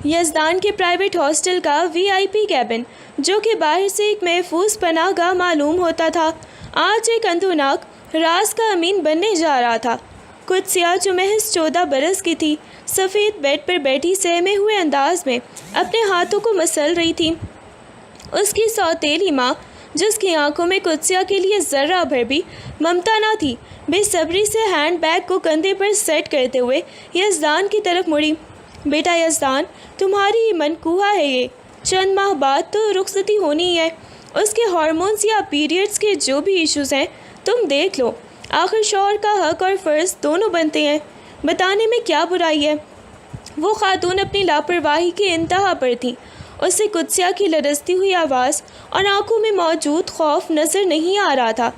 یزدان کے private hostel کا VIP cabin, جو کہ باہر سے ایک محفوظ پناہ گاہ معلوم ہوتا تھا، آج ایک اندھوناک راز کا امین بننے جا رہا تھا۔ قدسیہ، جو محض 14 برس کی تھی، سفید بیڈ پر بیٹھی سہمے ہوئے انداز میں اپنے ہاتھوں کو مسل رہی تھی۔ اس کی سوتیلی ماں، جس کی آنکھوں میں قدسیہ کے لیے ذرہ بھر بھی ممتا نہ تھی، بے صبری سے ہینڈ بیگ کو کندھے پر سیٹ کرتے ہوئے یزدان کی طرف مڑی۔ بیٹا یزدان، تمہاری منقوہ ہے یہ، چند ماہ بعد تو رخصتی ہونی ہے۔ اس کے ہارمونز یا پیریڈز کے جو بھی ایشوز ہیں تم دیکھ لو، آخر شوہر کا حق اور فرض دونوں بنتے ہیں، بتانے میں کیا برائی ہے۔ وہ خاتون اپنی لاپرواہی کی انتہا پر تھی۔ اسے قدسیہ کی لرزتی ہوئی آواز اور آنکھوں میں موجود خوف نظر نہیں آ رہا تھا۔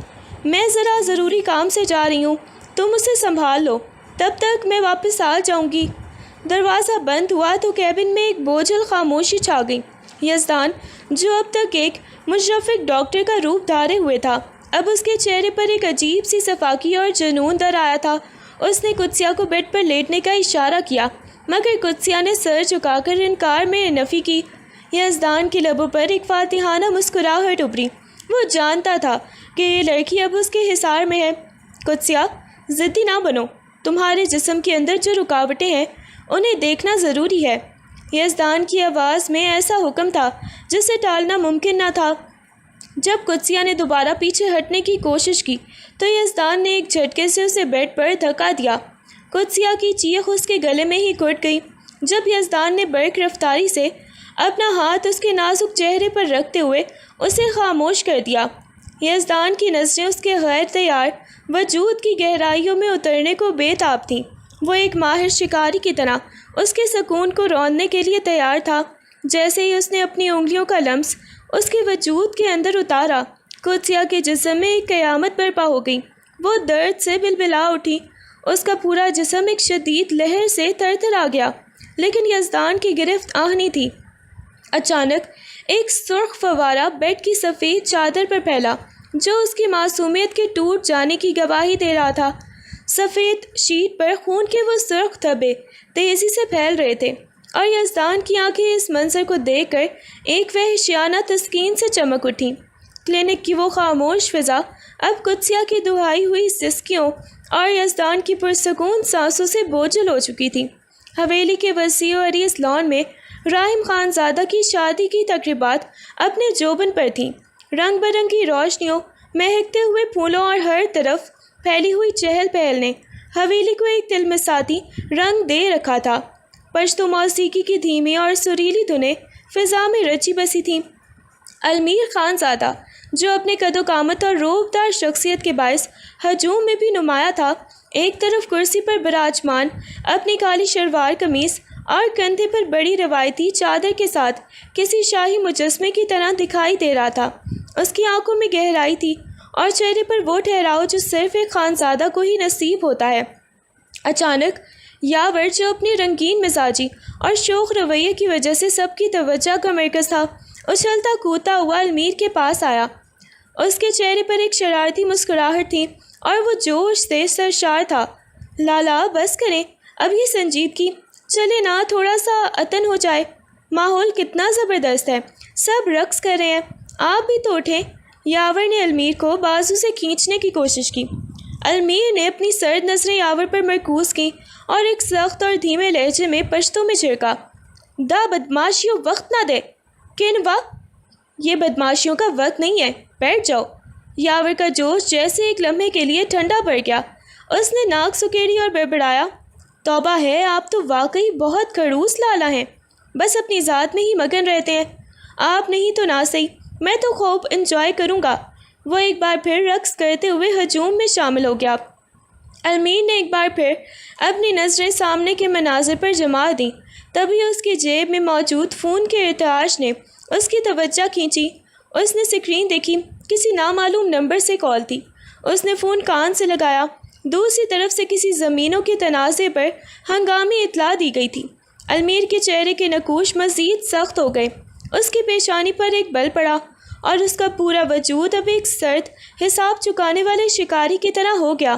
میں ذرا ضروری کام سے جا رہی ہوں، تم اسے سنبھال لو، تب تک میں واپس آ جاؤں گی۔ دروازہ بند ہوا تو کیبن میں ایک بوجھل خاموشی چھا گئی۔ یزدان، جو اب تک ایک مشرفق ڈاکٹر کا روپ دھارے ہوئے تھا، اب اس کے چہرے پر ایک عجیب سی صفاقی اور جنون در آیا تھا۔ اس نے قدسیہ کو بیڈ پر لیٹنے کا اشارہ کیا، مگر قدسیہ نے سر جھکا کر انکار میں نفی کی۔ یزدان کے لبوں پر ایک فاتحانہ مسکراہٹ ابھری۔ وہ جانتا تھا کہ یہ لڑکی اب اس کے حصار میں ہے۔ قدسیہ، ضدی نہ بنو، تمہارے جسم کے اندر جو رکاوٹیں ہیں انہیں دیکھنا ضروری ہے۔ یزدان کی آواز میں ایسا حکم تھا جسے ٹالنا ممکن نہ تھا۔ جب قدسیہ نے دوبارہ پیچھے ہٹنے کی کوشش کی تو یزدان نے ایک جھٹکے سے اسے بیڈ پر دھکا دیا۔ قدسیہ کی چیخ اس کے گلے میں ہی گھٹ گئی جب یزدان نے برق رفتاری سے اپنا ہاتھ اس کے نازک چہرے پر رکھتے ہوئے اسے خاموش کر دیا۔ یزدان کی نظریں اس کے غیر تیار وجود کی گہرائیوں میں اترنے کو بے تاب تھیں۔ وہ ایک ماہر شکاری کی طرح اس کے سکون کو روندنے کے لیے تیار تھا۔ جیسے ہی اس نے اپنی انگلیوں کا لمس اس کے وجود کے اندر اتارا، قدسیہ کے جسم میں ایک قیامت برپا ہو گئی۔ وہ درد سے بلبلا اٹھی، اس کا پورا جسم ایک شدید لہر سے تھرتھرا گیا، لیکن یزدان کی گرفت آہنی تھی۔ اچانک ایک سرخ فوارہ بیڈ کی سفید چادر پر پھیلا، جو اس کی معصومیت کے ٹوٹ جانے کی گواہی دے رہا تھا۔ سفید شیٹ پر خون کے وہ سرخ دھبے تیزی سے پھیل رہے تھے، اور یزدان کی آنکھیں اس منظر کو دیکھ کر ایک وحشیانہ تسکین سے چمک اٹھیں۔ کلینک کی وہ خاموش فضا اب قدسیہ کی دہائی ہوئی سسکیوں اور یزدان کی پرسکون سانسوں سے بوجھل ہو چکی تھی۔ حویلی کے وسیع و عریض لان میں راحم خان زادہ کی شادی کی تقریبات اپنے جوبن پر تھیں۔ رنگ برنگی روشنیوں، مہکتے ہوئے پھولوں اور ہر طرف پھیلی ہوئی چہل پہل نے حویلی کو ایک تلمساتی رنگ دے رکھا تھا۔ پشتو موسیقی کی دھیمی اور سریلی دھنیں فضا میں رچی بسی تھیں۔ المیر خان زادہ، جو اپنے قد و قامت اور روبدار شخصیت کے باعث ہجوم میں بھی نمایاں تھا، ایک طرف کرسی پر براجمان اپنی کالی شلوار قمیص اور کندھے پر بڑی روایتی چادر کے ساتھ کسی شاہی مجسمے کی طرح دکھائی دے رہا تھا۔ اس کی آنکھوں میں گہرائی تھی اور چہرے پر وہ ٹھہراؤ جو صرف ایک خانزادہ کو ہی نصیب ہوتا ہے۔ اچانک یاور، جو اپنی رنگین مزاجی اور شوخ رویے کی وجہ سے سب کی توجہ کا مرکز تھا، اچھلتا کودتا ہوا المیر کے پاس آیا۔ اس کے چہرے پر ایک شرارتی مسکراہٹ تھی اور وہ جوش سے سرشار تھا۔ لالا، بس کریں، اب یہ سنجیدگی، چلے نا تھوڑا سا عطن ہو جائے، ماحول کتنا زبردست ہے، سب رقص کر رہے ہیں، آپ بھی تو اٹھیں۔ یاور نے المیر کو بازو سے کھینچنے کی کوشش کی۔ المیر نے اپنی سرد نظریں یاور پر مرکوز کیں اور ایک سخت اور دھیمے لہجے میں پشتو میں جھڑکا، دا بدماشیوں، وقت نہ دے۔ کنوا، یہ بدماشیوں کا وقت نہیں ہے، بیٹھ جاؤ۔ یاور کا جوش جیسے ایک لمحے کے لیے ٹھنڈا پڑ گیا۔ اس نے ناک سکیڑی اور بڑبڑایا، توبہ ہے، آپ تو واقعی بہت خڑوس لالا ہیں، بس اپنی ذات میں ہی مگن رہتے ہیں۔ آپ نہیں تو نہ صحیح، میں تو خوب انجوائے کروں گا۔ وہ ایک بار پھر رقص کرتے ہوئے ہجوم میں شامل ہو گیا۔ المیر نے ایک بار پھر اپنی نظریں سامنے کے مناظر پر جما دیں، تبھی اس کی جیب میں موجود فون کے ارتعاش نے اس کی توجہ کھینچی۔ اس نے اسکرین دیکھی، کسی نامعلوم نمبر سے کال تھی۔ اس نے فون کان سے لگایا۔ دوسری طرف سے کسی زمینوں کے تنازع پر ہنگامی اطلاع دی گئی تھی۔ المیر کے چہرے کے نقوش مزید سخت ہو گئے، اس کی پیشانی پر ایک بل پڑا اور اس کا پورا وجود اب ایک سرد حساب چکانے والے شکاری کی طرح ہو گیا۔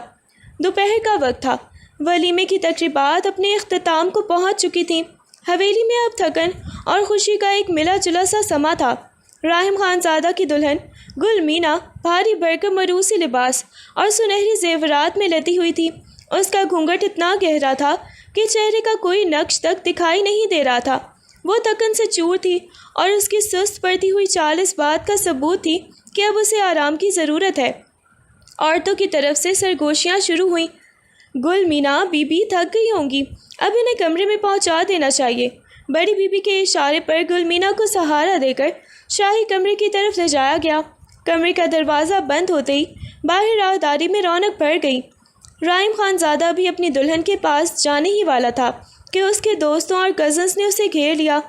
دوپہر کا وقت تھا، ولیمے کی تقریبات اپنے اختتام کو پہنچ چکی تھیں۔ حویلی میں اب تھکن اور خوشی کا ایک ملا جلا سا سما تھا۔ راحم خانزادہ کی دلہن گل مینا بھاری بھرکم عروسی لباس اور سنہری زیورات میں لتی ہوئی تھی۔ اس کا گھونگھٹ اتنا گہرا تھا کہ چہرے کا کوئی نقش تک دکھائی نہیں دے رہا تھا۔ وہ تھکن سے چور تھی اور اس کی سست پڑتی ہوئی چال اس بات کا ثبوت تھی کہ اب اسے آرام کی ضرورت ہے۔ عورتوں کی طرف سے سرگوشیاں شروع ہوئیں۔ گل مینا بی بی تھک گئی ہوں گی، اب انہیں کمرے میں پہنچا دینا چاہیے۔ بڑی بی بی کے اشارے پر گل مینا کو سہارا دے کر شاہی کمرے کی طرف لے جایا گیا۔ کمرے کا دروازہ بند ہوتے ہی باہر راہداری میں رونق بڑھ گئی۔ راحم خانزادہ بھی اپنی دلہن کے پاس جانے ہی والا تھا کہ اس کے دوستوں اور کزنس نے اسے گھیر لیا۔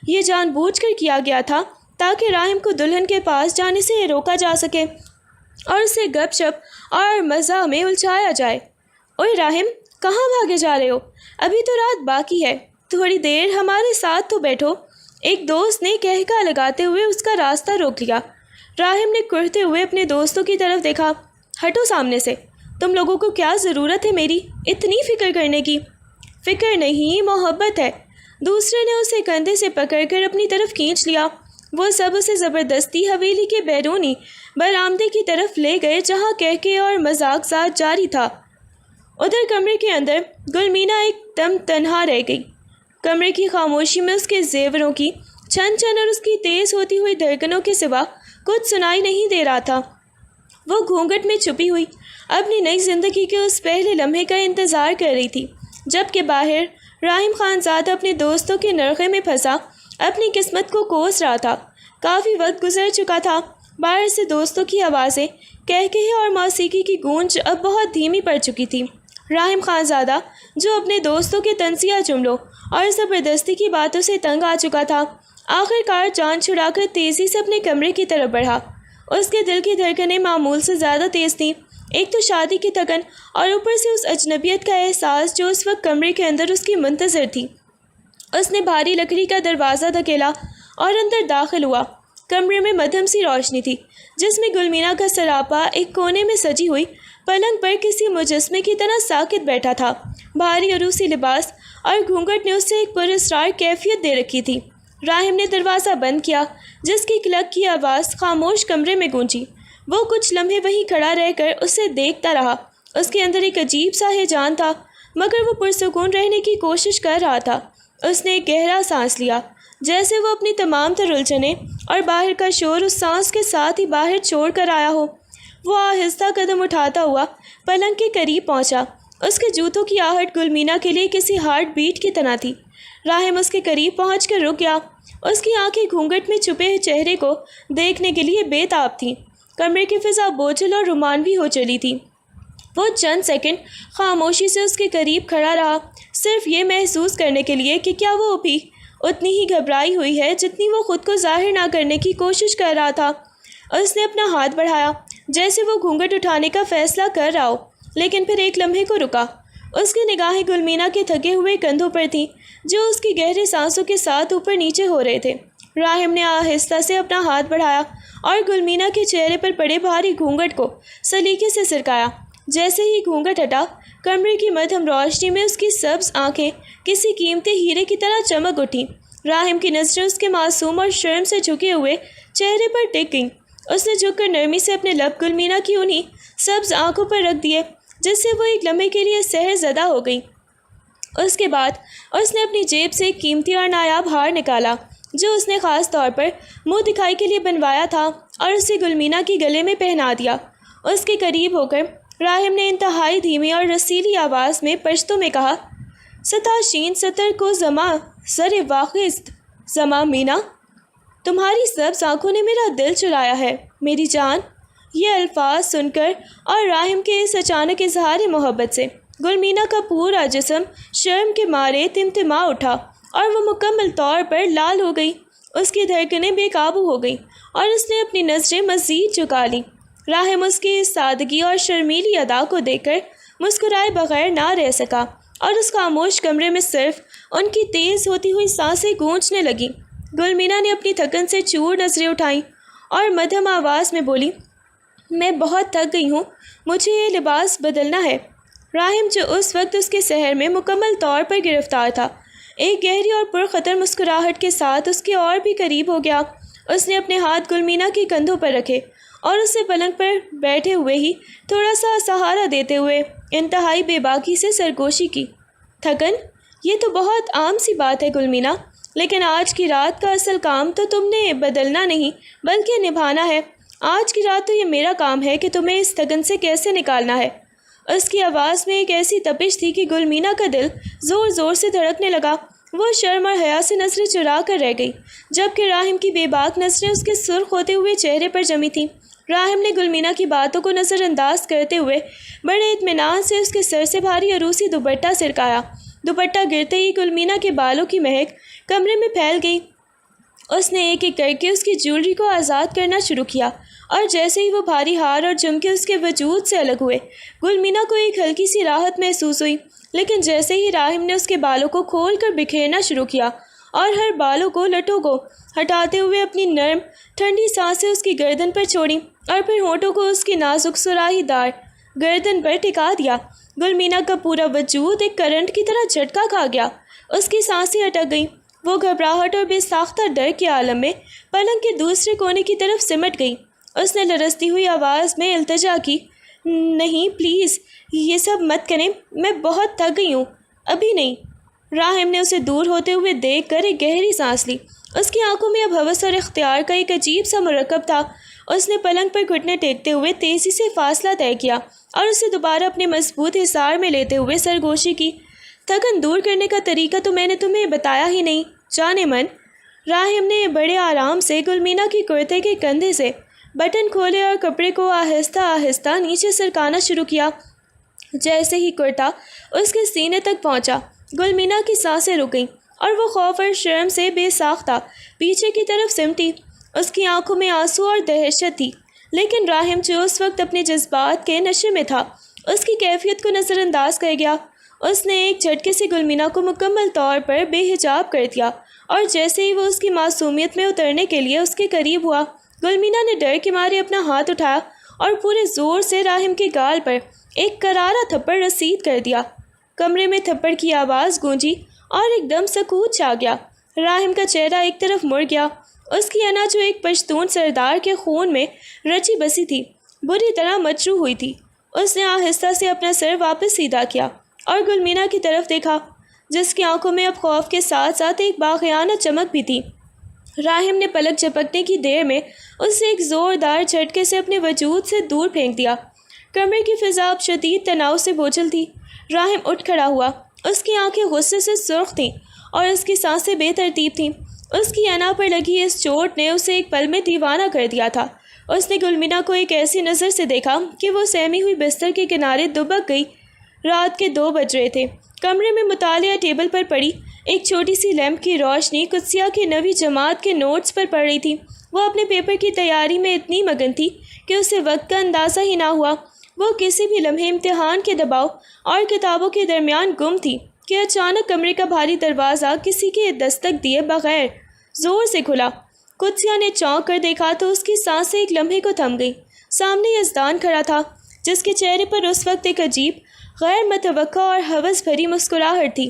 یہ جان بوجھ کر کیا گیا تھا تاکہ راحم کو دلہن کے پاس جانے سے روکا جا سکے اور اسے گپ شپ اور مزاح میں الجھایا جائے۔ اوئے راحم، کہاں بھاگے جا رہے ہو؟ ابھی تو رات باقی ہے، تھوڑی دیر ہمارے ساتھ تو بیٹھو۔ ایک دوست نے کہکا لگاتے ہوئے اس کا راستہ روک لیا۔ راحم نے کرتے ہوئے اپنے دوستوں کی طرف دیکھا۔ ہٹو سامنے سے، تم لوگوں کو کیا ضرورت ہے میری اتنی فکر کرنے کی؟ فکر نہیں، محبت ہے۔ دوسرے نے اسے کندھے سے پکڑ کر اپنی طرف کھینچ لیا۔ وہ سب اسے زبردستی حویلی کے بیرونی برآمدے کی طرف لے گئے جہاں کہکے اور مذاق زاد جاری تھا۔ ادھر کمرے کے اندر گل مینا ایک دم تنہا رہ گئی۔ کمرے کی خاموشی میں اس کے زیوروں کی چھن چھن اور اس کی تیز ہوتی ہوئی دھڑکنوں کے سوا کچھ سنائی نہیں دے رہا تھا۔ وہ گھونگھٹ میں چھپی ہوئی اپنی نئی زندگی کے اس پہلے لمحے کا انتظار کر رہی تھی جبکہ باہر راحم خانزادہ اپنے دوستوں کے نرغے میں پھنسا اپنی قسمت کو کوس رہا تھا۔ کافی وقت گزر چکا تھا۔ باہر سے دوستوں کی آوازیں، کہکہے اور موسیقی کی گونج اب بہت دھیمی پڑ چکی تھی۔ راحم خانزادہ جو اپنے دوستوں کے طنزیہ جملوں اور زبردستی کی باتوں سے تنگ آ چکا تھا، آخر کار جان چھڑا کر تیزی سے اپنے کمرے کی طرف بڑھا۔ اس کے دل کی دھڑکنیں معمول سے زیادہ تیز تھیں۔ ایک تو شادی کی تھکن اور اوپر سے اس اجنبیت کا احساس جو اس وقت کمرے کے اندر اس کی منتظر تھی۔ اس نے بھاری لکڑی کا دروازہ دھکیلا اور اندر داخل ہوا۔ کمرے میں مدھم سی روشنی تھی جس میں گل مینا کا سراپا ایک کونے میں سجی ہوئی پلنگ پر کسی مجسمے کی طرح ساکت بیٹھا تھا۔ بھاری عروسی لباس اور گھونگھٹ نے اس سے ایک پراسرار کیفیت دے رکھی تھی۔ راحم نے دروازہ بند کیا جس کی کلک کی آواز خاموش کمرے میں گونجی۔ وہ کچھ لمحے وہیں کھڑا رہ کر اسے دیکھتا رہا۔ اس کے اندر ایک عجیب سا ہیجان تھا مگر وہ پرسکون رہنے کی کوشش کر رہا تھا۔ اس نے ایک گہرا سانس لیا جیسے وہ اپنی تمام تر الجھنیں اور باہر کا شور اس سانس کے ساتھ ہی باہر چھوڑ کر آیا ہو۔ وہ آہستہ قدم اٹھاتا ہوا پلنگ کے قریب پہنچا۔ اس کے جوتوں کی آہٹ گل مینا کے لیے کسی ہارٹ بیٹ کی طرح تھی۔ راحم اس کے قریب پہنچ کر رک گیا۔ اس کی آنکھیں گھونگھٹ میں چھپے چہرے کو دیکھنے کے لیے بے تاب تھیں۔ کمرے کی فضا بوجھل اور رومانوی ہو چلی تھی۔ وہ چند سیکنڈ خاموشی سے اس کے قریب کھڑا رہا، صرف یہ محسوس کرنے کے لیے کہ کیا وہ بھی اتنی ہی گھبرائی ہوئی ہے جتنی وہ خود کو ظاہر نہ کرنے کی کوشش کر رہا تھا۔ اس نے اپنا ہاتھ بڑھایا جیسے وہ گھونگھٹ اٹھانے کا فیصلہ کر رہا ہو، لیکن پھر ایک لمحے کو رکا۔ اس کی نگاہیں گل مینا کے تھکے ہوئے کندھوں پر تھیں جو اس کی گہرے سانسوں کے ساتھ اوپر نیچے ہو رہے تھے۔ راحم نے آہستہ سے اپنا ہاتھ بڑھایا اور گل مینا کے چہرے پر پڑے بھاری گھونگھٹ کو سلیقے سے سرکایا۔ جیسے ہی گھونگھٹ ہٹا، کمرے کی مدھم روشنی میں اس کی سبز آنکھیں کسی قیمتی ہیرے کی طرح چمک اٹھیں۔ راحم کی نظریں اس کے معصوم اور شرم سے جھکے ہوئے چہرے پر ٹک گئیں۔ اس نے جھک کر نرمی سے اپنے لب گل مینا کی انہی سبز آنکھوں پر رکھ دیے جس سے وہ ایک لمحے کے لیے سحر زدہ ہو گئی۔ اس کے بعد اس نے اپنی جیب سے ایک قیمتی اور نایاب ہار نکالا جو اس نے خاص طور پر منہ دکھائی کے لیے بنوایا تھا اور اسے گل مینا کی گلے میں پہنا دیا۔ اس کے قریب ہو کر راحم نے انتہائی دھیمی اور رسیلی آواز میں پشتو میں کہا، ستاشین ستر کو زماں سر واخست زماں مینا، تمہاری سبز آنکھوں نے میرا دل چرایا ہے میری جان۔ یہ الفاظ سن کر اور راحم کے اس اچانک اظہار محبت سے گل مینا کا پورا جسم شرم کے مارے تمتما اٹھا اور وہ مکمل طور پر لال ہو گئی۔ اس کی دھڑکنیں بے قابو ہو گئیں اور اس نے اپنی نظریں مزید جھکا لیں۔ راحم اس کی اس سادگی اور شرمیلی ادا کو دیکھ کر مسکرائے بغیر نہ رہ سکا اور اس خاموش کمرے میں صرف ان کی تیز ہوتی ہوئی سانسیں گونجنے لگیں۔ گل مینا نے اپنی تھکن سے چور نظریں اٹھائیں اور مدھم آواز میں بولی، میں بہت تھک گئی ہوں، مجھے یہ لباس بدلنا ہے۔ راحم جو اس وقت اس کے سحر میں مکمل طور پر گرفتار تھا، ایک گہری اور پرخطر مسکراہٹ کے ساتھ اس کے اور بھی قریب ہو گیا۔ اس نے اپنے ہاتھ گلمینا کے کندھوں پر رکھے اور اسے پلنگ پر بیٹھے ہوئے ہی تھوڑا سا سہارا دیتے ہوئے انتہائی بے باکی سے سرگوشی کی۔ تھکن؟ یہ تو بہت عام سی بات ہے گلمینا، لیکن آج کی رات کا اصل کام تو تم نے بدلنا نہیں بلکہ نبھانا ہے۔ آج کی رات تو یہ میرا کام ہے کہ تمہیں اس تھکن سے کیسے نکالنا ہے۔ اس کی آواز میں ایک ایسی تپش تھی کہ گلمینا کا دل زور زور سے دھڑکنے لگا۔ وہ شرم اور حیا سے نظریں چرا کر رہ گئی، جبکہ راہم کی بے باک نظریں اس کے سرخ ہوتے ہوئے چہرے پر جمی تھیں۔ راہم نے گلمینا کی باتوں کو نظر انداز کرتے ہوئے بڑے اطمینان سے اس کے سر سے بھاری عروسی دوپٹہ سرکایا۔ دوپٹہ گرتے ہی گلمینا کے بالوں کی مہک کمرے میں پھیل گئی۔ اس نے ایک ایک کر کے اس کی جیولری کو آزاد کرنا شروع کیا، اور جیسے ہی وہ بھاری ہار اور جھمکے اس کے وجود سے الگ ہوئے، گلمینا کو ایک ہلکی سی راحت محسوس ہوئی۔ لیکن جیسے ہی راہم نے اس کے بالوں کو کھول کر بکھیرنا شروع کیا اور ہر بالوں کو لٹوں کو ہٹاتے ہوئے اپنی نرم ٹھنڈی سانسیں اس کی گردن پر چھوڑی اور پھر ہونٹوں کو اس کی نازک سراہی دار گردن پر ٹکا دیا، گلمینا کا پورا وجود ایک کرنٹ کی طرح جھٹکا کھا گیا۔ اس کی سانسیں اٹک گئیں۔ وہ گھبراہٹ اور بے ساختہ ڈر کے عالم میں پلنگ کے دوسرے کونے کی طرف سمٹ گئی۔ اس نے لرزتی ہوئی آواز میں التجا کی، نہیں پلیز یہ سب مت کریں، میں بہت تھک گئی ہوں، ابھی نہیں۔ راہم نے اسے دور ہوتے ہوئے دیکھ کر ایک گہری سانس لی۔ اس کی آنکھوں میں اب ہوس اور اختیار کا ایک عجیب سا مرکب تھا۔ اس نے پلنگ پر گھٹنے ٹیکتے ہوئے تیزی سے فاصلہ طے کیا اور اسے دوبارہ اپنے مضبوط حصار میں لیتے ہوئے سرگوشی کی، تھکن دور کرنے کا طریقہ تو میں نے تمہیں بتایا ہی نہیں جانے من۔ راہم نے بڑے آرام سے گلمینا کی کرتے کے کندھے سے بٹن کھولے اور کپڑے کو آہستہ آہستہ نیچے سرکانا شروع کیا۔ جیسے ہی کرتا اس کے سینے تک پہنچا، گلمینا کی سانسیں رک گئیں اور وہ خوف اور شرم سے بے ساختہ پیچھے کی طرف سمٹی۔ اس کی آنکھوں میں آنسو اور دہشت تھی، لیکن راہم جو اس وقت اپنے جذبات کے نشے میں تھا، اس کی کیفیت کو نظر انداز کر گیا۔ اس نے ایک جھٹکے سے گلمینا کو مکمل طور پر بے حجاب کر دیا، اور جیسے ہی وہ اس کی معصومیت میں اترنے کے لیے اس کے قریب ہوا، گلمینا نے ڈر کے مارے اپنا ہاتھ اٹھایا اور پورے زور سے راہم کے گال پر ایک کرارا تھپڑ رسید کر دیا۔ کمرے میں تھپڑ کی آواز گونجی اور ایک دم سکوت چھا گیا۔ راہم کا چہرہ ایک طرف مڑ گیا۔ اس کی انا جو ایک پشتون سردار کے خون میں رچی بسی تھی، بری طرح مچروح ہوئی تھی۔ اس نے آہستہ سے اپنا سر واپس سیدھا کیا اور گلمینا کی طرف دیکھا، جس کی آنکھوں میں اب خوف کے ساتھ ساتھ ایک باغیانہ چمک بھی تھی۔ راہم نے پلک جھپکنے کی دیر میں اسے ایک زوردار جھٹکے سے اپنے وجود سے دور پھینک دیا۔ کمرے کی فضا اب شدید تناؤ سے بوجھل تھی۔ راہم اٹھ کھڑا ہوا۔ اس کی آنکھیں غصے سے سرخ تھیں اور اس کی سانسیں بے ترتیب تھیں۔ اس کی انا پر لگی اس چوٹ نے اسے ایک پل میں دیوانہ کر دیا تھا۔ اس نے گلمینا کو ایک ایسی نظر سے دیکھا کہ وہ سہمی ہوئی بستر کے کنارے دبک گئی۔ رات کے 2 بج رہے تھے۔ کمرے میں مطالعہ ٹیبل پر پڑی ایک چھوٹی سی لیمپ کی روشنی قدسیہ کی 9ویں جماعت کے نوٹس پر پڑ رہی تھی۔ وہ اپنے پیپر کی تیاری میں اتنی مگن تھی کہ اسے وقت کا اندازہ ہی نہ ہوا۔ وہ کسی بھی لمحے امتحان کے دباؤ اور کتابوں کے درمیان گم تھی کہ اچانک کمرے کا بھاری دروازہ کسی کے دستک دیے بغیر زور سے کھلا۔ قدسیہ نے چونک کر دیکھا تو اس کی سانسیں ایک لمحے کو تھم گئیں۔ سامنے یزدان کھڑا تھا، جس کے چہرے پر اس وقت ایک عجیب، غیر متوقع اور ہوس بھری مسکراہٹ تھی۔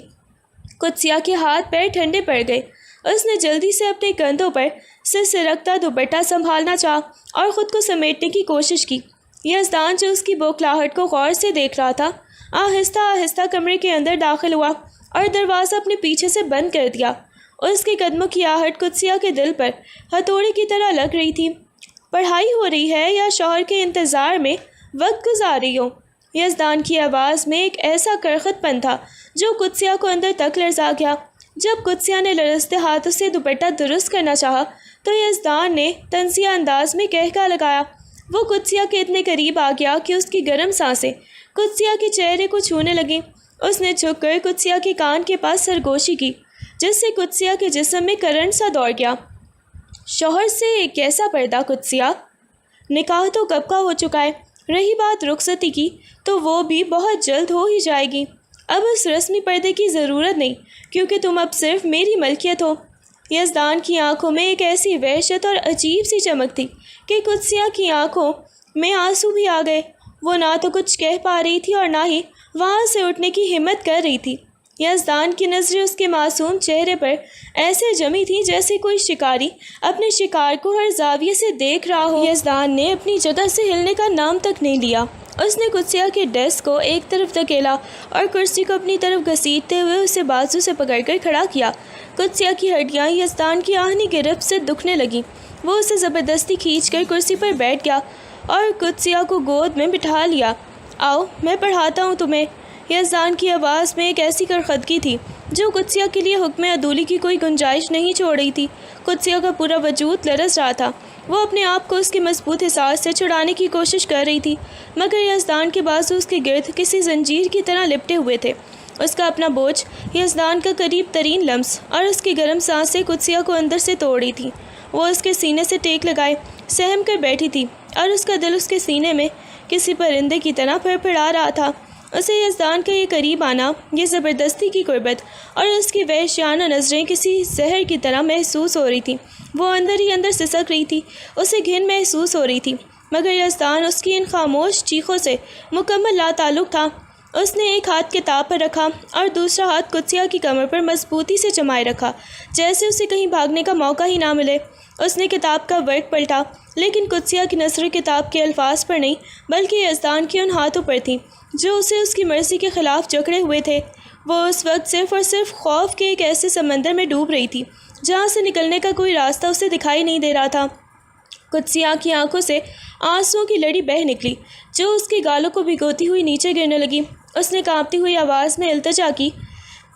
قدسیہ کے ہاتھ پیر ٹھنڈے پڑ گئے۔ اس نے جلدی سے اپنے کندھوں پر سے سرکتا دوپٹہ سنبھالنا چاہا اور خود کو سمیٹنے کی کوشش کی۔ یزدان جو اس کی بوکھلاہٹ کو غور سے دیکھ رہا تھا، آہستہ آہستہ کمرے کے اندر داخل ہوا اور دروازہ اپنے پیچھے سے بند کر دیا۔ اس کے قدموں کی آہٹ قدسیہ کے دل پر ہتھوڑے کی طرح لگ رہی تھی۔ پڑھائی ہو رہی ہے یا شوہر کے انتظار میں وقت گزار رہی ہو؟ یزدان کی آواز میں ایک ایسا کرخت پن تھا جو قدسیہ کو اندر تک لرزا گیا۔ جب قدسیہ نے لرزتے ہاتھوں سے دوپٹہ درست کرنا چاہا تو یزدان نے طنزیہ انداز میں قہقہ لگایا۔ وہ قدسیہ کے اتنے قریب آ گیا کہ اس کی گرم سانسیں قدسیہ کے چہرے کو چھونے لگیں۔ اس نے جھک کر قدسیہ کے کان کے پاس سرگوشی کی، جس سے قدسیہ کے جسم میں کرنٹ سا دوڑ گیا۔ شوہر سے کیسا پردہ قدسیہ؟ نکاح تو کب کا ہو چکا ہے۔ رہی بات رخصتی کی تو وہ بھی بہت جلد ہو ہی جائے گی۔ اب اس رسمی پردے کی ضرورت نہیں، کیونکہ تم اب صرف میری ملکیت ہو۔ یزدان کی آنکھوں میں ایک ایسی وحشت اور عجیب سی چمک تھی کہ قدسیہ کی آنکھوں میں آنسو بھی آ گئے۔ وہ نہ تو کچھ کہہ پا رہی تھی اور نہ ہی وہاں سے اٹھنے کی ہمت کر رہی تھی۔ یزدان کی نظریں اس کے معصوم چہرے پر ایسے جمی تھیں جیسے کوئی شکاری اپنے شکار کو ہر زاویے سے دیکھ رہا ہو۔ یزدان نے اپنی جگہ سے ہلنے کا نام تک نہیں لیا۔ اس نے قدسیہ کے ڈیسک کو ایک طرف دھکیلا اور کرسی کو اپنی طرف گھسیٹتے ہوئے اسے بازو سے پکڑ کر کھڑا کیا۔ قدسیہ کی ہڈیاں یزدان کی آہنی گرفت سے دکھنے لگیں۔ وہ اسے زبردستی کھینچ کر کرسی پر بیٹھ گیا اور قدسیہ کو گود میں بٹھا لیا۔ آؤ میں پڑھاتا ہوں تمہیں۔ یزدان کی آواز میں ایک ایسی کرخدگی تھی جو قدسیہ کے لیے حکم عدولی کی کوئی گنجائش نہیں چھوڑ رہی تھی۔ قدسیہ کا پورا وجود لرز رہا تھا۔ وہ اپنے آپ کو اس کے مضبوط حصار سے چھڑانے کی کوشش کر رہی تھی، مگر یزدان کے بازو اس کے گرد کسی زنجیر کی طرح لپٹے ہوئے تھے۔ اس کا اپنا بوجھ، یزدان کا قریب ترین لمس اور اس کی گرم سانسیں قدسیہ کو اندر سے توڑ رہی تھیں۔ وہ اس کے سینے سے ٹیک لگائے سہم کر بیٹھی تھی اور اس کا دل اس کے سینے میں کسی پرندے کی طرح پھڑپھڑا رہا تھا۔ اسے یزدان کا یہ قریب آنا، یہ زبردستی کی قربت اور اس کی وحشیانہ نظریں کسی زہر کی طرح محسوس ہو رہی تھیں۔ وہ اندر ہی اندر سسک رہی تھی، اسے گھن محسوس ہو رہی تھی، مگر یزدان اس کی ان خاموش چیخوں سے مکمل لا تعلق تھا۔ اس نے ایک ہاتھ کتاب پر رکھا اور دوسرا ہاتھ قدسیہ کی کمر پر مضبوطی سے جمائے رکھا، جیسے اسے کہیں بھاگنے کا موقع ہی نہ ملے۔ اس نے کتاب کا ورق پلٹا، لیکن قدسیہ کی نظر کتاب کے الفاظ پر نہیں بلکہ یزدان کے ان ہاتھوں پر تھیں جو اسے اس کی مرضی کے خلاف جکڑے ہوئے تھے۔ وہ اس وقت صرف اور صرف خوف کے ایک ایسے سمندر میں ڈوب رہی تھی جہاں سے نکلنے کا کوئی راستہ اسے دکھائی نہیں دے رہا تھا۔ قدسیہ کی آنکھوں سے آنسوؤں کی لڑی بہہ نکلی جو اس کے گالوں کو بھگوتی ہوئی نیچے گرنے لگی۔ اس نے کانپتی ہوئی آواز میں التجا کی،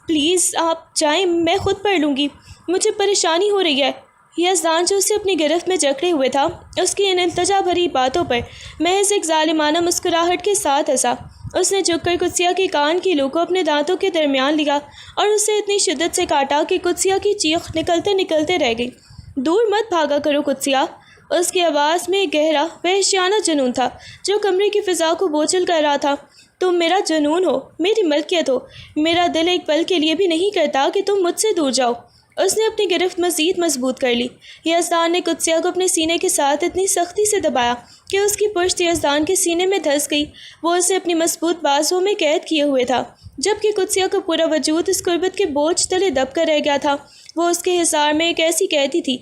پلیز آپ جائیں، میں خود پڑھ لوں گی، مجھے پریشانی ہو رہی ہے۔ یزدان جو اسے اپنی گرفت میں جکڑے ہوئے تھا، اس کی ان التجا بھری باتوں پر محض ایک ظالمانہ مسکراہٹ کے ساتھ ہنسا۔ اس نے جھک کر قدسیہ کے کان کی لو کو اپنے دانتوں کے درمیان لیا اور اسے اتنی شدت سے کاٹا کہ قدسیہ کی چیخ نکلتے نکلتے رہ گئی۔ دور مت بھاگا کرو قدسیہ۔ اس کی آواز میں ایک گہرا وحشیانہ جنون تھا جو کمرے کی فضا کو بوچھل کر رہا تھا۔ تم میرا جنون ہو، میری ملکیت ہو، میرا دل ایک پل کے لیے بھی نہیں کرتا کہ تم مجھ سے دور جاؤ۔ اس نے اپنی گرفت مزید مضبوط کر لی۔ یزدان نے قدسیہ کو اپنے سینے کے ساتھ اتنی سختی سے دبایا کہ اس کی پشت یزدان کے سینے میں دھس گئی۔ وہ اسے اپنی مضبوط بازوؤں میں قید کیے ہوئے تھا، جبکہ قدسیہ کا پورا وجود اس قربت کے بوجھ تلے دب کر رہ گیا تھا۔ وہ اس کے حصار میں ایک ایسی قیدی تھی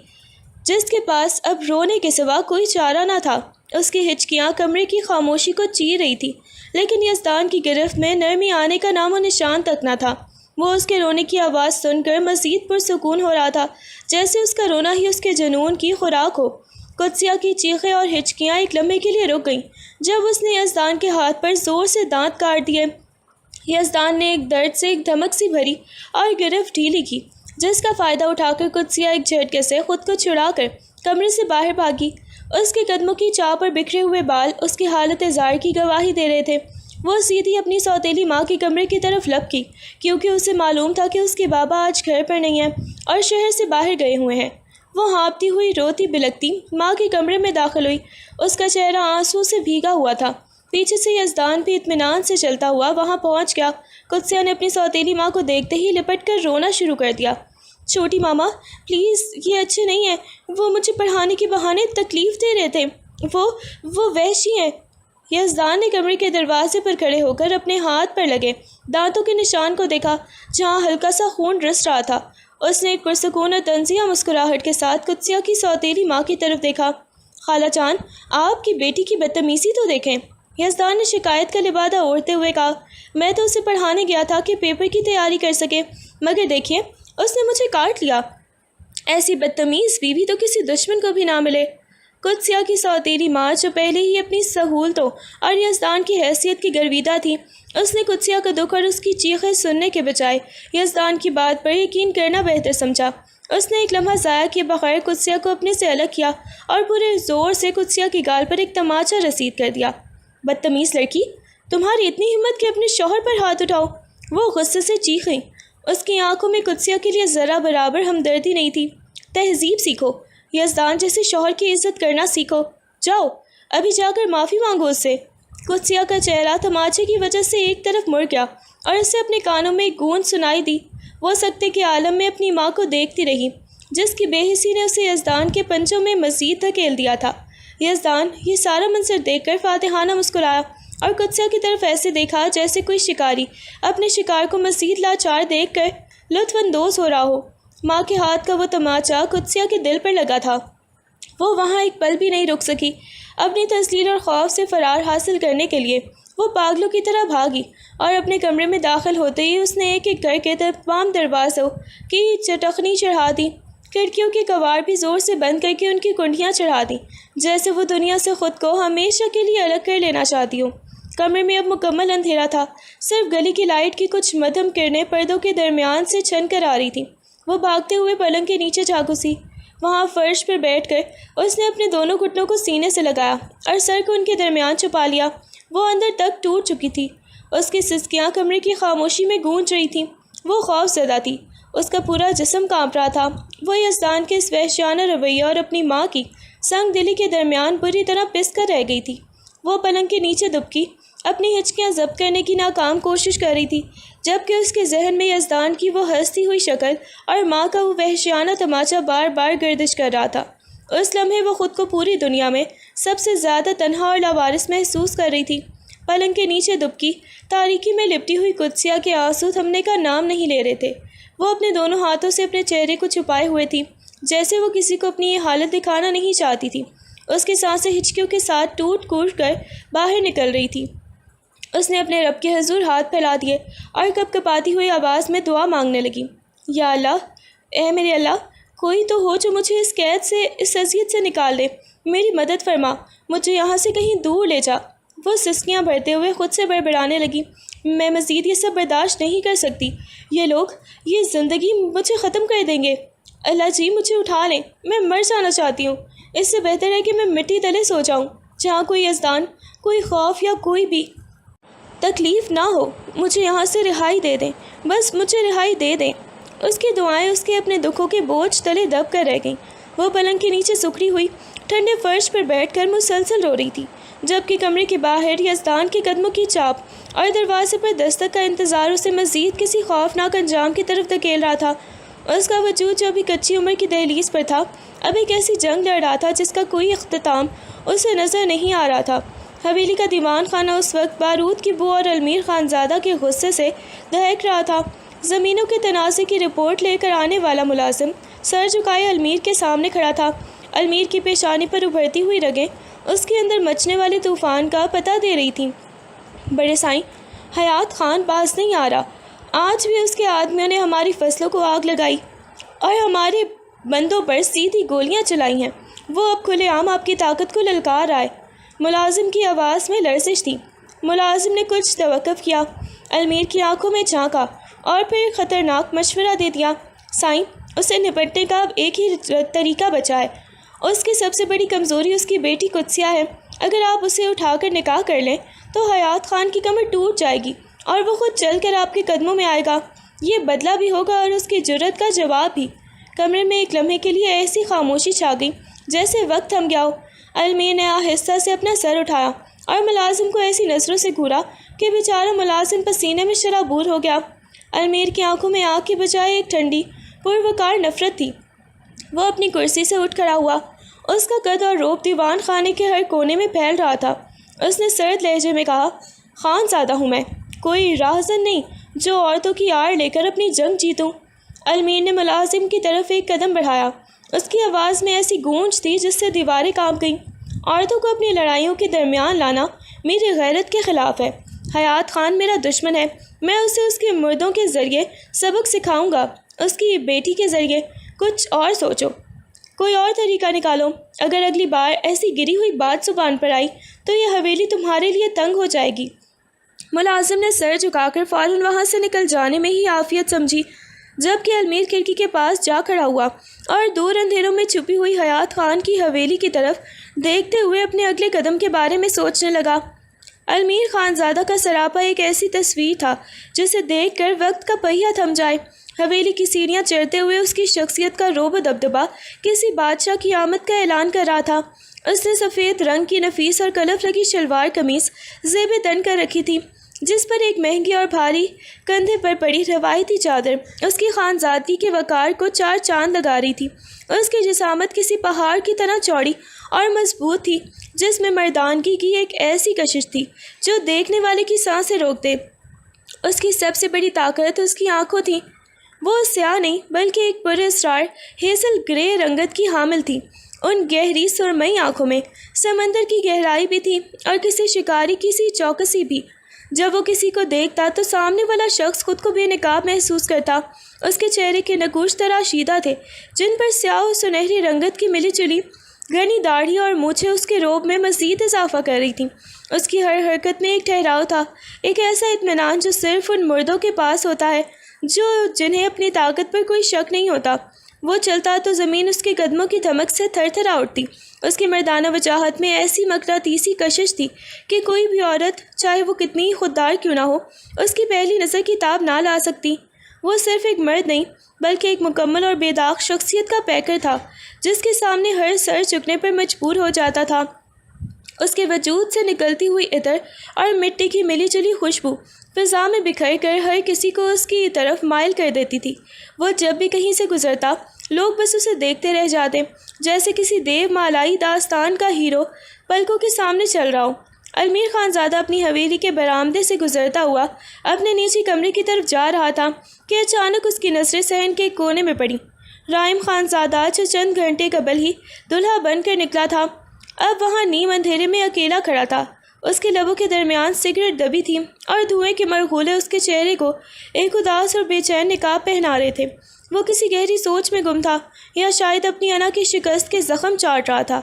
جس کے پاس اب رونے کے سوا کوئی چارہ نہ تھا۔ اس کی ہچکیاں کمرے کی خاموشی کو چیر رہی تھی، لیکن یزدان کی گرفت میں نرمی آنے کا نام و نشان تک نہ تھا۔ وہ اس کے رونے کی آواز سن کر مزید پرسکون ہو رہا تھا، جیسے اس کا رونا ہی اس کے جنون کی خوراک ہو۔ قدسیہ کی چیخیں اور ہچکیاں ایک لمحے کے لیے رک گئیں جب اس نے یزدان کے ہاتھ پر زور سے دانت کاٹ دیے۔ یزدان نے ایک درد سے ایک دھمک سی بھری اور گرفت ڈھیلی کی، جس کا فائدہ اٹھا کر قدسیہ ایک جھٹکے سے خود کو چھڑا کر کمرے سے باہر بھاگی۔ اس کے قدموں کی چاہ پر بکھرے ہوئے بال اس کی حالت زار کی گواہی دے رہے تھے۔ وہ سیدھی اپنی سوتیلی ماں کے کمرے کی طرف لپکی، کیونکہ اسے معلوم تھا کہ اس کے بابا آج گھر پر نہیں ہیں اور شہر سے باہر گئے ہوئے ہیں۔ وہ ہانپتی ہوئی روتی بلکتی ماں کے کمرے میں داخل ہوئی۔ اس کا چہرہ آنسوؤں سے بھیگا ہوا تھا۔ پیچھے سے یزدان بھی اطمینان سے چلتا ہوا وہاں پہنچ گیا۔ قدسیہ نے اپنی سوتیلی ماں کو دیکھتے ہی لپٹ کر رونا شروع کر دیا۔ چھوٹی ماما پلیز، یہ اچھے نہیں ہیں، وہ مجھے پڑھانے کے بہانے تکلیف دے رہے تھے، وہ وحشی ہیں۔ یزدان نے کمرے کے دروازے پر کھڑے ہو کر اپنے ہاتھ پر لگے دانتوں کے نشان کو دیکھا جہاں ہلکا سا خون رس رہا تھا۔ اس نے ایک پرسکون اور تنزیہ مسکراہٹ کے ساتھ قدسیہ کی سوتیلی ماں کی طرف دیکھا۔ خالہ جان، آپ کی بیٹی کی بدتمیزی تو دیکھیں، یزدان نے شکایت کا لبادہ اوڑھتے ہوئے کہا۔ میں تو اسے پڑھانے گیا تھا کہ پیپر کی تیاری کر سکے، مگر دیکھیے اس نے مجھے کاٹ لیا۔ ایسی بدتمیز بیوی تو کسی دشمن کو بھی نہ ملے۔ قدسیہ کی سوتیلی ماں جو پہلے ہی اپنی سہولتوں اور یزدان کی حیثیت کی گرویدہ تھی، اس نے قدسیہ کا دکھ اور اس کی چیخیں سننے کے بجائے یزدان کی بات پر یقین کرنا بہتر سمجھا۔ اس نے ایک لمحہ ضائع کیے بغیر قدسیہ کو اپنے سے الگ کیا اور پورے زور سے قدسیہ کی گال پر ایک تماچا رسید کر دیا۔ بدتمیز لڑکی، تمہاری اتنی ہمت کہ اپنے شوہر پر ہاتھ اٹھاؤ۔ وہ غصے سے چیخیں۔ اس کی آنکھوں میں قدسیہ کے لیے ذرا برابر ہمدردی نہیں تھی۔ تہذیب سیکھو، یزدان جیسے شوہر کی عزت کرنا سیکھو۔ جاؤ ابھی جا کر معافی مانگو اس سے۔ قدسیہ کا چہرہ تماچے کی وجہ سے ایک طرف مڑ گیا اور اسے اپنے کانوں میں ایک گونج سنائی دی۔ وہ سکتے کے عالم میں اپنی ماں کو دیکھتی رہی جس کی بے حسی نے اسے یزدان کے پنجوں میں مزید دھکیل دیا تھا۔ یزدان یہ سارا منظر دیکھ کر فاتحانہ مسکرایا اور قدسیہ کی طرف ایسے دیکھا جیسے کوئی شکاری اپنے شکار کو مزید لاچار دیکھ کر لطف اندوز ہو رہا ہو۔ ماں کے ہاتھ کا وہ تماچا قدسیہ کے دل پر لگا تھا۔ وہ وہاں ایک پل بھی نہیں رک سکی۔ اپنی تذلیل اور خوف سے فرار حاصل کرنے کے لیے وہ پاگلوں کی طرح بھاگی اور اپنے کمرے میں داخل ہوتے ہی اس نے ایک ایک کر کے تمام دروازوں کی چٹخنی چڑھا دی، کھڑکیوں کے کواڑ بھی زور سے بند کر کے ان کی کنڈیاں چڑھا دیں، جیسے وہ دنیا سے خود کو ہمیشہ کے لیے الگ کر لینا چاہتی ہوں۔ کمرے میں اب مکمل اندھیرا تھا، صرف گلی کی لائٹ کی کچھ مدھم کرنیں پردوں کے درمیان سے چھن کر آ رہی تھیں۔ وہ بھاگتے ہوئے پلنگ کے نیچے جا گھسی۔ وہاں فرش پر بیٹھ کر اس نے اپنے دونوں گھٹنوں کو سینے سے لگایا اور سر کو ان کے درمیان چھپا لیا۔ وہ اندر تک ٹوٹ چکی تھی، اس کی سسکیاں کمرے کی خاموشی میں گونج رہی تھیں۔ وہ خوف زدہ تھی، اس کا پورا جسم کانپ رہا تھا۔ وہ یزدان کے اس وحشیانہ رویہ اور اپنی ماں کی سنگ دلی کے درمیان بری طرح پس کر رہ گئی تھی۔ وہ پلنگ کے نیچے دبکی اپنی ہچکیاں ضبط کرنے کی ناکام کوشش کر رہی تھی، جبکہ اس کے ذہن میں یزدان کی وہ ہستی ہوئی شکل اور ماں کا وہ وحشیانہ تماچا بار بار گردش کر رہا تھا۔ اس لمحے وہ خود کو پوری دنیا میں سب سے زیادہ تنہا اور لاوارث محسوس کر رہی تھی۔ پلنگ کے نیچے دبکی تاریکی میں لپٹی ہوئی قدسیہ کے آنسو تھمنے کا نام نہیں لے رہے تھے۔ وہ اپنے دونوں ہاتھوں سے اپنے چہرے کو چھپائے ہوئے تھی، جیسے وہ کسی کو اپنی یہ حالت دکھانا نہیں چاہتی تھی۔ اس کی سانسیں ہچکیوں کے ساتھ ٹوٹ کوٹ کر باہر نکل رہی تھی۔ اس نے اپنے رب کے حضور ہاتھ پھیلا دیے اور کپ کپاتی ہوئی آواز میں دعا مانگنے لگی۔ یا اللہ، اے میرے اللہ، کوئی تو ہو جو مجھے اس قید سے، اس اذیت سے نکال دے۔ میری مدد فرما، مجھے یہاں سے کہیں دور لے جا۔ وہ سسکیاں بھرتے ہوئے خود سے بڑبڑانے لگی۔ میں مزید یہ سب برداشت نہیں کر سکتی۔ یہ لوگ، یہ زندگی مجھے ختم کر دیں گے۔ اللہ جی، مجھے اٹھا لیں، میں مر جانا چاہتی ہوں۔ اس سے بہتر ہے کہ میں مٹی تلے سو جاؤں، جہاں کوئی یزدان، کوئی خوف یا کوئی بھی تکلیف نہ ہو۔ مجھے یہاں سے رہائی دے دیں، بس مجھے رہائی دے دیں۔ اس کی دعائیں اس کے اپنے دکھوں کے بوجھ تلے دب کر رہ گئیں۔ وہ پلنگ کے نیچے سکڑی ہوئی ٹھنڈے فرش پر بیٹھ کر مسلسل رو رہی تھی، جبکہ کمرے کے باہر یزدان کے قدموں کی چاپ اور دروازے پر دستک کا انتظار اسے مزید کسی خوفناک انجام کی طرف دھکیل رہا تھا۔ اس کا وجود جو ابھی کچی عمر کی دہلیز پر تھا، اب ایک ایسی جنگ لڑ رہا تھا جس کا کوئی اختتام اسے نظر نہیں آ رہا تھا۔ حویلی کا دیوان خانہ اس وقت بارود کی بو اور المیر خانزادہ کے غصے سے دہک رہا تھا۔ زمینوں کے تنازع کی رپورٹ لے کر آنے والا ملازم سر جھکائے المیر کے سامنے کھڑا تھا۔ المیر کی پیشانی پر ابھرتی ہوئی رگیں اس کے اندر مچنے والے طوفان کا پتہ دے رہی تھیں۔ بڑے سائیں، حیات خان باز نہیں آ رہا۔ آج بھی اس کے آدمیوں نے ہماری فصلوں کو آگ لگائی اور ہمارے بندوں پر سیدھی گولیاں چلائی ہیں۔ وہ اب کھلے عام آپ کی طاقت کو للکار رہا ہے۔ ملازم کی آواز میں لرزش تھی۔ ملازم نے کچھ توقف کیا، المیر کی آنکھوں میں جھانکا اور پھر خطرناک مشورہ دے دیا۔ سائیں، اسے نپٹنے کا اب ایک ہی طریقہ بچا ہے۔ اس کی سب سے بڑی کمزوری اس کی بیٹی قدسیہ ہے۔ اگر آپ اسے اٹھا کر نکاح کر لیں تو حیات خان کی کمر ٹوٹ جائے گی اور وہ خود چل کر آپ کے قدموں میں آئے گا۔ یہ بدلہ بھی ہوگا اور اس کی جرت کا جواب بھی۔ کمرے میں ایک لمحے کے لیے ایسی خاموشی چھا گئی جیسے وقت تھم گیا ہو۔ المیر نے آہستہ سے اپنا سر اٹھایا اور ملازم کو ایسی نظروں سے گھورا کہ بیچارہ ملازم پسینے میں شرابور ہو گیا۔ المیر کی آنکھوں میں آگ کے بجائے ایک ٹھنڈی پروقار نفرت تھی۔ وہ اپنی کرسی سے اٹھ کھڑا ہوا۔ اس کا قد اور روب دیوان خانے کے ہر کونے میں پھیل رہا تھا۔ اس نے سرد لہجے میں کہا، خان زادہ ہوں میں، کوئی راہزن نہیں جو عورتوں کی آڑ لے کر اپنی جنگ جیتوں۔ المیر نے ملازم کی طرف ایک قدم بڑھایا۔ اس کی آواز میں ایسی گونج تھی جس سے دیواریں کانپ گئیں۔ عورتوں کو اپنی لڑائیوں کے درمیان لانا میری غیرت کے خلاف ہے۔ حیات خان میرا دشمن ہے۔ میں اسے اس کے مردوں کے ذریعے سبق سکھاؤں گا، اس کی بیٹی کے ذریعے۔ کچھ اور سوچو، کوئی اور طریقہ نکالو۔ اگر اگلی بار ایسی گری ہوئی بات زبان پر آئی تو یہ حویلی تمہارے لیے تنگ ہو جائے گی۔ ملازم نے سر جھکا کر فوراً وہاں سے نکل جانے میں ہی عافیت سمجھی، جبکہ المیر کھڑکی کے پاس جا کھڑا ہوا اور دور اندھیروں میں چھپی ہوئی حیات خان کی حویلی کی طرف دیکھتے ہوئے اپنے اگلے قدم کے بارے میں سوچنے لگا۔ المیر خانزادہ کا سراپا ایک ایسی تصویر تھا جسے دیکھ کر وقت کا پہیہ تھم جائے۔ حویلی کی سیڑھیاں چڑھتے ہوئے اس کی شخصیت کا روب و دبدبا کسی بادشاہ کی آمد کا اعلان کر رہا تھا۔ اس نے سفید رنگ کی نفیس اور کلف لگی شلوار قمیص زیب تن کر رکھی تھی جس پر ایک مہنگی اور بھاری کندھے پر پڑی روایتی چادر اس کی خانزادگی کے وقار کو 4 چاند لگا رہی تھی۔ اس کی جسامت کسی پہاڑ کی طرح چوڑی اور مضبوط تھی، جس میں مردانگی کی ایک ایسی کشش تھی جو دیکھنے والے کی سانسیں روک دے۔ اس کی سب سے بڑی طاقت اس کی آنکھوں تھی۔ وہ سیاہ نہیں بلکہ ایک پراسرار ہیزل گرے رنگت کی حامل تھی۔ ان گہری سرمئی آنکھوں میں سمندر کی گہرائی بھی تھی اور کسی شکاری کی سی چوکسی بھی۔ جب وہ کسی کو دیکھتا تو سامنے والا شخص خود کو بے نقاب محسوس کرتا۔ اس کے چہرے کے نقوش تراشیدہ تھے، جن پر سیاہ و سنہری رنگت کی ملی جلی گھنی داڑھی اور مونچھیں اس کے رعب میں مزید اضافہ کر رہی تھیں۔ اس کی ہر حرکت میں ایک ٹھہراؤ تھا، ایک ایسا اطمینان جو صرف ان مردوں کے پاس ہوتا ہے جنہیں اپنی طاقت پر کوئی شک نہیں ہوتا۔ وہ چلتا تو زمین اس کے قدموں کی دھمک سے تھر تھرا اٹھتی۔ اس کی مردانہ وجاہت میں ایسی مقناطیسی کشش تھی کہ کوئی بھی عورت، چاہے وہ کتنی ہی خوددار کیوں نہ ہو، اس کی پہلی نظر کی تاب نہ لا سکتی۔ وہ صرف ایک مرد نہیں بلکہ ایک مکمل اور بے داغ شخصیت کا پیکر تھا، جس کے سامنے ہر سر جھکنے پر مجبور ہو جاتا تھا۔ اس کے وجود سے نکلتی ہوئی عطر اور مٹی کی ملی جلی خوشبو فضا میں بکھر کر ہر کسی کو اس کی طرف مائل کر دیتی تھی۔ وہ جب بھی کہیں سے گزرتا، لوگ بس اسے دیکھتے رہ جاتے، جیسے کسی دیو مالائی داستان کا ہیرو پلکوں کے سامنے چل رہا ہو۔ المیر خانزادہ اپنی حویلی کے برآمدے سے گزرتا ہوا اپنے نجی کمرے کی طرف جا رہا تھا کہ اچانک اس کی نظریں صحن کے کونے میں پڑیں۔ رحیم خانزادہ جو چند گھنٹے قبل ہی دلہا بن کر نکلا تھا، اب وہاں نیم اندھیرے میں اکیلا کھڑا تھا۔ اس کے لبوں کے درمیان سگریٹ دبی تھی اور دھوئیں کے مرغولے اس کے چہرے کو ایک اداس اور بے چین نقاب پہنا رہے تھے۔ وہ کسی گہری سوچ میں گم تھا یا شاید اپنی انا کی شکست کے زخم چاٹ رہا تھا۔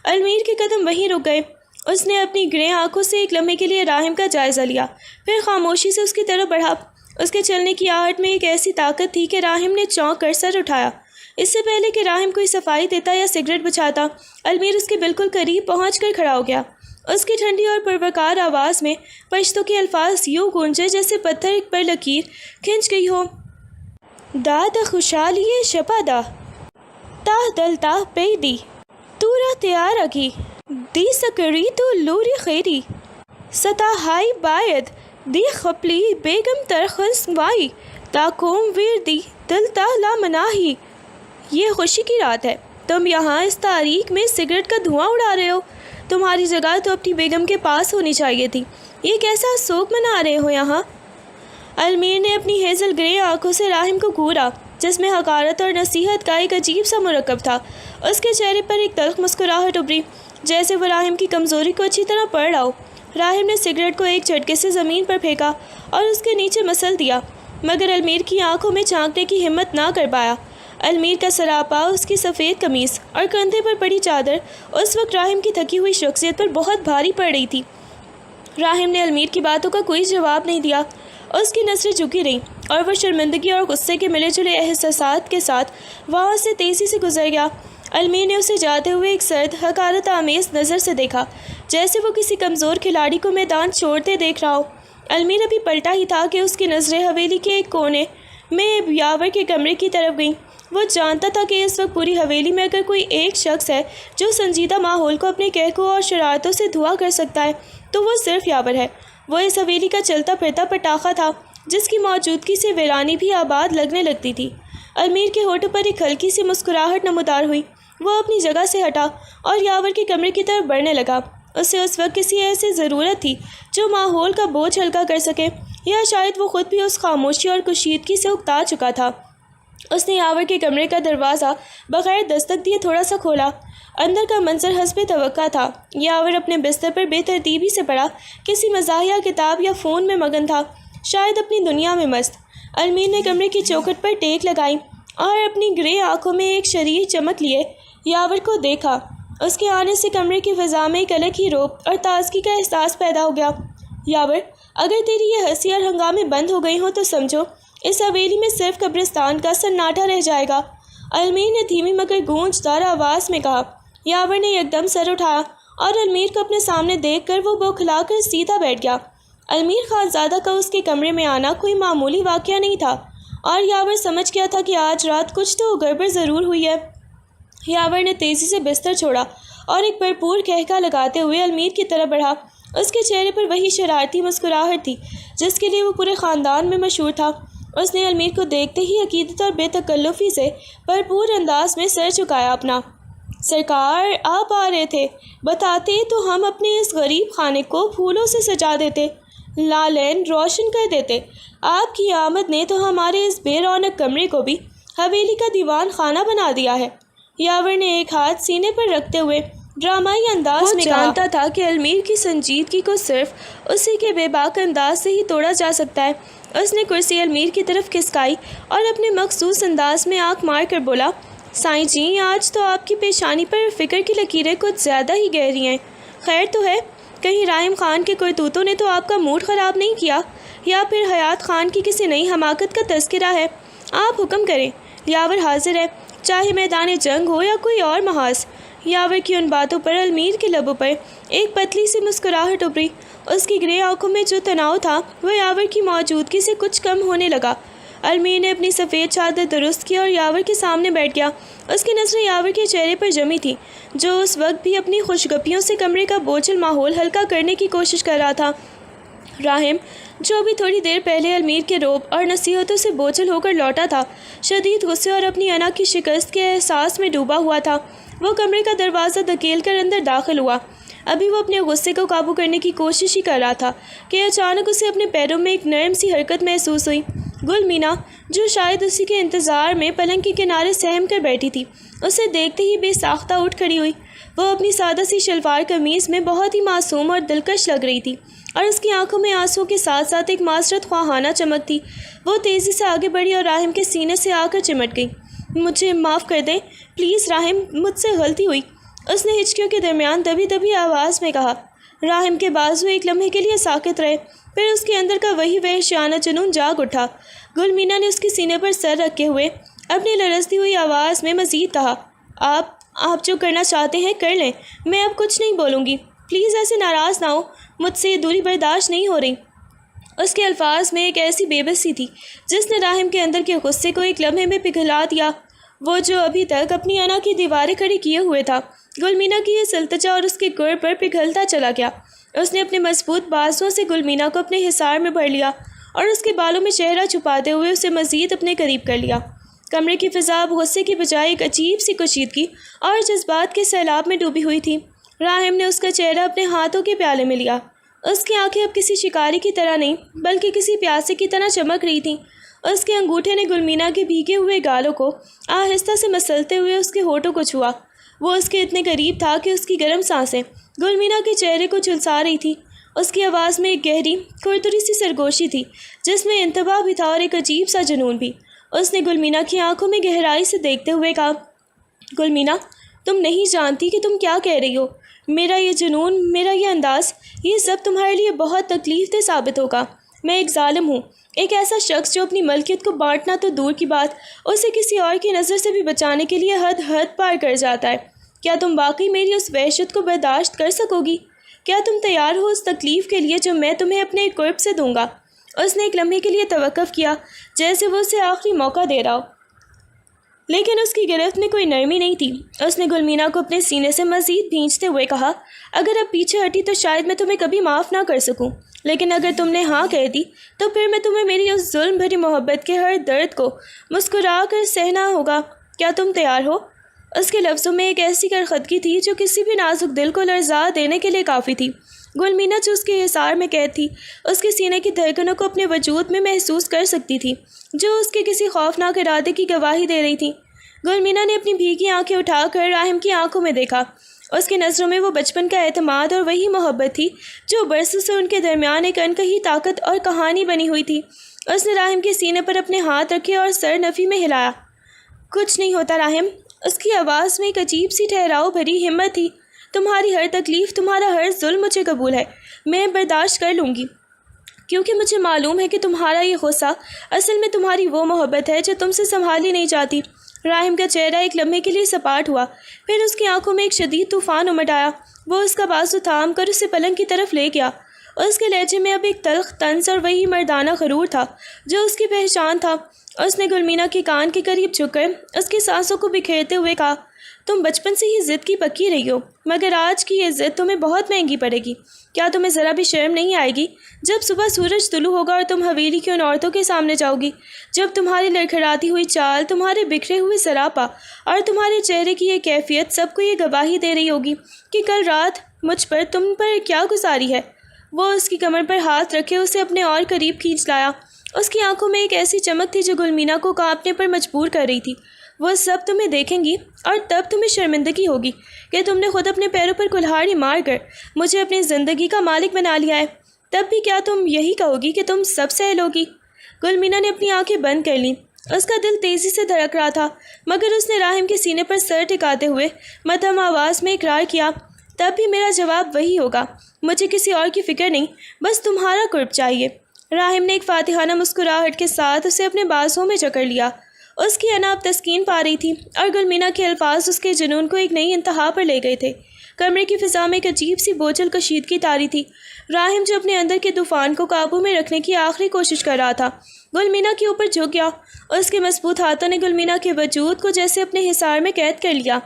المیر کے قدم وہیں رک گئے۔ اس نے اپنی گرے آنکھوں سے ایک لمحے کے لیے راہم کا جائزہ لیا، پھر خاموشی سے اس کی طرف بڑھا۔ اس کے چلنے کی آہٹ میں ایک ایسی طاقت تھی کہ راہم نے چونک کر سر اٹھایا۔ اس سے پہلے کہ راہم کوئی صفائی دیتا یا سگریٹ بجھاتا، المیر اس کے بالکل قریب پہنچ کر کھڑا ہو گیا۔ اس کی ٹھنڈی اور پروکار آواز میں پشتو کے الفاظ یوں گونجے جیسے پتھر پر لکیر کھنچ گئی ہو۔ داد خوشحالی شپا دا تاہ دلتا پی دی تورا تیارا کی دی سکری تو لوری خیری ستا ہائی باید دی خپلی بیگم ترخنس وائی تا کوم ویر دی دلتا لا مناہی۔ یہ خوشی کی رات ہے، تم یہاں اس تاریک میں سگریٹ کا دھواں اڑا رہے ہو۔ تمہاری جگہ تو اپنی بیگم کے پاس ہونی چاہیے تھی۔ یہ کیسا سوگ منا رہے ہو یہاں؟ المیر نے اپنی ہیزل گرے آنکھوں سے راہم کو گھورا، جس میں حقارت اور نصیحت کا ایک عجیب سا مرکب تھا۔ اس کے چہرے پر ایک تلخ مسکراہٹ ابھری، جیسے وہ راہم کی کمزوری کو اچھی طرح پڑھ رہا ہو۔ راہم نے سگریٹ کو ایک جھٹکے سے زمین پر پھینکا اور اس کے نیچے مسل دیا، مگر المیر کی آنکھوں میں جھانکنے کی ہمت نہ کر پایا۔ المیر کا سراپا، اس کی سفید قمیص اور کندھے پر پڑی چادر اس وقت راہم کی تھکی ہوئی شخصیت پر بہت بھاری پڑ رہی تھی۔ راہم نے المیر کی باتوں کا کوئی جواب نہیں دیا۔ اس کی نظریں جھکی رہیں اور وہ شرمندگی اور غصے کے ملے جلے احساسات کے ساتھ وہاں سے تیزی سے گزر گیا۔ المیر نے اسے جاتے ہوئے ایک سرد حقارت آمیز نظر سے دیکھا، جیسے وہ کسی کمزور کھلاڑی کو میدان چھوڑتے دیکھ رہا ہو۔ المیر ابھی پلٹا ہی تھا کہ اس کی نظریں حویلی کے ایک کونے میں یاور کے کمرے کی طرف گئیں۔ وہ جانتا تھا کہ اس وقت پوری حویلی میں اگر کوئی ایک شخص ہے جو سنجیدہ ماحول کو اپنے کہکوں اور شرارتوں سے دھواں کر سکتا ہے تو وہ صرف یاور ہے۔ وہ اس حویلی کا چلتا پھرتا پٹاخہ تھا، جس کی موجودگی سے ویرانی بھی آباد لگنے لگتی تھی۔ المیر کے ہونٹوں پر ایک ہلکی سی مسکراہٹ نمودار ہوئی۔ وہ اپنی جگہ سے ہٹا اور یاور کے کمرے کی طرف بڑھنے لگا۔ اسے اس وقت کسی ایسی ضرورت تھی جو ماحول کا بوجھ ہلکا کر سکے، یا شاید وہ خود بھی اس خاموشی اور کشیدگی سے اکتا چکا تھا۔ اس نے یاور کے کمرے کا دروازہ بغیر دستک دیے تھوڑا سا کھولا۔ اندر کا منظر حسب توقع تھا۔ یاور اپنے بستر پر بے ترتیبی سے پڑا، کسی مزاحیہ کتاب یا فون میں مگن تھا، شاید اپنی دنیا میں مست۔ المیر نے کمرے کی چوکھٹ پر ٹیک لگائی اور اپنی گرے آنکھوں میں ایک شریر چمک لیے یاور کو دیکھا۔ اس کے آنے سے کمرے کی فضا میں ایک الگ ہی روب اور تازگی کا احساس پیدا ہو گیا۔ یاور، اگر تیری یہ ہنسی اور ہنگامے بند ہو گئی ہوں تو سمجھو اس حویلی میں صرف قبرستان کا سناٹا رہ جائے گا، المیر نے دھیمی مگر گونجدار آواز میں کہا۔ یاور نے یکدم سر اٹھایا اور المیر کو اپنے سامنے دیکھ کر وہ بوکھلا کر سیدھا بیٹھ گیا۔ المیر خانزادہ کا اس کے کمرے میں آنا کوئی معمولی واقعہ نہیں تھا، اور یاور سمجھ گیا تھا کہ آج رات کچھ تو گڑبڑ ضرور ہوئی ہے۔ یاور نے تیزی سے بستر چھوڑا اور ایک بھرپور کہکا لگاتے ہوئے المیر کی طرف بڑھا۔ اس کے چہرے پر وہی شرارتی مسکراہٹ تھی جس کے لیے وہ پورے خاندان میں مشہور تھا۔ اس نے المیر کو دیکھتے ہی عقیدت اور بے تکلفی سے بھرپور انداز میں سر جھکایا اپنا۔ سرکار، آپ آ رہے تھے، بتاتے تو ہم اپنے اس غریب خانے کو پھولوں سے سجا دیتے، لالین روشن کر دیتے۔ آپ کی آمد نے تو ہمارے اس بے رونق کمرے کو بھی حویلی کا دیوان خانہ بنا دیا ہے۔ یاور نے ایک ہاتھ سینے پر رکھتے ہوئے ڈرامائی انداز میں کہا۔ وہ جانتا تھا کہ المیر کی سنجیدگی کو صرف اسی کے بے باک انداز سے ہی توڑا جا سکتا ہے۔ اس نے کرسی المیر کی طرف کھسکائی اور اپنے مخصوص انداز میں آنکھ مار کر بولا، سائیں جی، آج تو آپ کی پیشانی پر فکر کی لکیریں کچھ زیادہ ہی گہری ہیں۔ خیر تو ہے؟ کہیں راہم خان کے کرتوتوں نے تو آپ کا موڈ خراب نہیں کیا، یا پھر حیات خان کی کسی نئی حماقت کا تذکرہ ہے؟ آپ حکم کریں، یاور حاضر ہے، چاہے میدان جنگ ہو یا کوئی اور محاذ۔ یاور کی ان باتوں پر المیر کے لبوں پر ایک پتلی سی مسکراہٹ ابھری۔ اس کی گرے آنکھوں میں جو تناؤ تھا وہ یاور کی موجودگی سے کچھ کم ہونے لگا۔ المیر نے اپنی سفید چادر درست کی اور یاور کے سامنے بیٹھ گیا۔ اس کی نظریں یاور کے چہرے پر جمی تھی، جو اس وقت بھی اپنی خوشگپیوں سے کمرے کا بوجھل ماحول ہلکا کرنے کی کوشش کر رہا تھا۔ راہم، جو ابھی تھوڑی دیر پہلے المیر کے روب اور نصیحتوں سے بوجھل ہو کر لوٹا تھا، شدید غصے اور اپنی انا کی شکست کے احساس میں ڈوبا ہوا تھا۔ وہ کمرے کا دروازہ دھکیل کر اندر داخل ہوا۔ ابھی وہ اپنے غصے کو قابو کرنے کی کوشش ہی کر رہا تھا کہ اچانک اسے اپنے پیروں میں ایک نرم سی حرکت محسوس ہوئی۔ گل مینا، جو شاید اسی کے انتظار میں پلنگ کے کنارے سہم کر بیٹھی تھی، اسے دیکھتے ہی بے ساختہ اٹھ کھڑی ہوئی۔ وہ اپنی سادہ سی شلوار قمیض میں بہت ہی معصوم اور دلکش لگ رہی تھی، اور اس کی آنکھوں میں آنسوں کے ساتھ ساتھ ایک معذرت خواہانہ چمک تھی۔ وہ تیزی سے آگے بڑھی اور راہم کے سینے سے آ کر چمٹ گئی۔ مجھے معاف کر دیں، پلیز راہم، مجھ سے غلطی ہوئی، اس نے ہچکیوں کے درمیان دبی دبی آواز میں کہا۔ راہم کے بازو ایک لمحے کے لیے ساکت رہے، پھر اس کے اندر کا وہی وحشیانہ جنون جاگ اٹھا۔ گل مینا نے اس کے سینے پر سر رکھے ہوئے اپنی لرزتی ہوئی آواز میں مزید کہا، آپ جو کرنا چاہتے ہیں کر لیں، میں اب کچھ نہیں بولوں گی، پلیز ایسے ناراض نہ ہو، مجھ سے یہ دوری برداشت نہیں ہو رہی۔ اس کے الفاظ میں ایک ایسی بے بسی تھی جس نے راہم کے اندر کے غصے کو ایک لمحے میں پگھلا دیا۔ وہ جو ابھی تک اپنی انا کی دیواریں کھڑی کیے ہوئے تھا، گل مینا کی یہ سلطچہ اور اس کے گر پر پگھلتا چلا گیا۔ اس نے اپنے مضبوط بازوؤں سے گل مینا کو اپنے حصار میں بھر لیا اور اس کے بالوں میں چہرہ چھپاتے ہوئے اسے مزید اپنے قریب کر لیا۔ کمرے کی فضا اب غصے کی بجائے ایک عجیب سی کشیدگی اور جذبات کے سیلاب میں ڈوبی ہوئی تھی۔ راہم نے اس کا چہرہ اپنے ہاتھوں کے پیالے میں لیا۔ اس کی آنکھیں اب کسی شکاری کی طرح نہیں بلکہ کسی پیاسے کی طرح چمک رہی تھیں۔ اس کے انگوٹھے نے گل مینا کے بھیگے ہوئے گالوں کو آہستہ سے مسلتے ہوئے اس کے ہونٹوں کو چھوا۔ وہ اس کے اتنے قریب تھا کہ اس کی گرم سانسیں گل مینا کے چہرے کو جھلسا رہی تھی۔ اس کی آواز میں ایک گہری کھردری سی سرگوشی تھی جس میں انتباہ بھی تھا اور ایک عجیب سا جنون بھی۔ اس نے گل مینا کی آنکھوں میں گہرائی سے دیکھتے ہوئے کہا، گل مینا، تم نہیں جانتی کہ تم کیا کہہ رہی ہو۔ میرا یہ جنون، میرا یہ انداز، یہ سب تمہارے لیے بہت تکلیف دہ ثابت ہوگا۔ میں ایک ظالم ہوں، ایک ایسا شخص جو اپنی ملکیت کو بانٹنا تو دور کی بات، اسے کسی اور کی نظر سے بھی بچانے کے لیے حد پار کر جاتا ہے۔ کیا تم واقعی میری اس وحشت کو برداشت کر سکو گی؟ کیا تم تیار ہو اس تکلیف کے لیے جو میں تمہیں اپنے قرب سے دوں گا؟ اس نے ایک لمحے کے لیے توقف کیا، جیسے وہ اسے آخری موقع دے رہا ہو، لیکن اس کی گرفت میں کوئی نرمی نہیں تھی۔ اس نے گل مینا کو اپنے سینے سے مزید بھینچتے ہوئے کہا، اگر اب پیچھے ہٹی تو شاید میں تمہیں کبھی معاف نہ کر سکوں، لیکن اگر تم نے ہاں کہہ دی تو پھر میں تمہیں میری اس ظلم بھری محبت کے ہر درد کو مسکرا کر سہنا ہوگا۔ کیا تم تیار ہو؟ اس کے لفظوں میں ایک ایسی کرخدگی تھی جو کسی بھی نازک دل کو لرزا دینے کے لیے کافی تھی۔ گل مینا جو اس کے حصار میں قید تھی، اس کے سینے کی دھڑکنوں کو اپنے وجود میں محسوس کر سکتی تھی، جو اس کے کسی خوفناک ارادے کی گواہی دے رہی تھی۔ گل مینا نے اپنی بھیگی آنکھیں اٹھا کر راہم کی آنکھوں میں دیکھا۔ اس کی نظروں میں وہ بچپن کا اعتماد اور وہی محبت تھی جو برسوں سے ان کے درمیان ایک انکہی طاقت اور کہانی بنی ہوئی تھی۔ اس نے راہم کے سینے پر اپنے ہاتھ رکھے اور سر نفی میں ہلایا۔ کچھ نہیں ہوتا راہم، اس کی آواز میں ایک عجیب سی ٹھہراؤ بھری ہمت تھی۔ تمہاری ہر تکلیف، تمہارا ہر ظلم مجھے قبول ہے، میں برداشت کر لوں گی، کیونکہ مجھے معلوم ہے کہ تمہارا یہ غصہ اصل میں تمہاری وہ محبت ہے جو تم سے سنبھالی نہیں جاتی۔ راہم کا چہرہ ایک لمحے کے لیے سپاٹ ہوا، پھر اس کی آنکھوں میں ایک شدید طوفان امٹ آیا۔ وہ اس کا بازو تھام کر اسے پلنگ کی طرف لے گیا۔ اس کے لہجے میں اب ایک تلخ طنز اور وہی مردانہ غرور تھا جو اس کی پہچان تھا۔ اس نے گلمینا کے کان کے قریب جھک کر اس کی سانسوں کو بکھیرتے ہوئے کہا، تم بچپن سے ہی ضد کی پکی رہی ہو، مگر آج کی یہ ضد تمہیں بہت مہنگی پڑے گی۔ کیا تمہیں ذرا بھی شرم نہیں آئے گی جب صبح سورج طلوع ہوگا اور تم حویلی کی ان عورتوں کے سامنے جاؤ گی، جب تمہاری لڑکھڑاتی ہوئی چال، تمہارے بکھرے ہوئے سراپا اور تمہارے چہرے کی یہ کیفیت سب کو یہ گواہی دے رہی ہوگی کہ کل رات مجھ پر تم پر کیا گزاری ہے؟ وہ اس کی کمر پر ہاتھ رکھے اسے اپنے اور قریب کھینچ لایا۔ اس کی آنکھوں میں ایک ایسی چمک تھی جو گلمینا کو کانپنے پر مجبور کر رہی تھی۔ وہ سب تمہیں دیکھیں گی اور تب تمہیں شرمندگی ہوگی کہ تم نے خود اپنے پیروں پر کلہاڑی مار کر مجھے اپنی زندگی کا مالک بنا لیا ہے۔ تب بھی کیا تم یہی کہو گی کہ تم سب سہل ہوگی؟ گلمینا نے اپنی آنکھیں بند کر لیں۔ اس کا دل تیزی سے دھڑک رہا تھا، مگر اس نے راہم کے سینے پر سر ٹکاتے ہوئے مدھم آواز میں اقرار کیا، تب بھی میرا جواب وہی ہوگا، مجھے کسی اور کی فکر نہیں، بس تمہارا قرب چاہیے۔ راہم نے ایک فاتحانہ مسکراہٹ کے ساتھ اسے اپنے بازوں میں جکڑ لیا۔ اس کی انا اب تسکین پا رہی تھی اور گلمینا کے الفاظ اس کے جنون کو ایک نئی انتہا پر لے گئے تھے۔ کمرے کی فضا میں ایک عجیب سی بوجھل کشیدگی طاری تھی۔ راہم جو اپنے اندر کے طوفان کو قابو میں رکھنے کی آخری کوشش کر رہا تھا، گلمینا کے اوپر جھک گیا۔ اس کے مضبوط ہاتھوں نے گلمینا کے وجود کو جیسے اپنے حصار میں قید کر لیا۔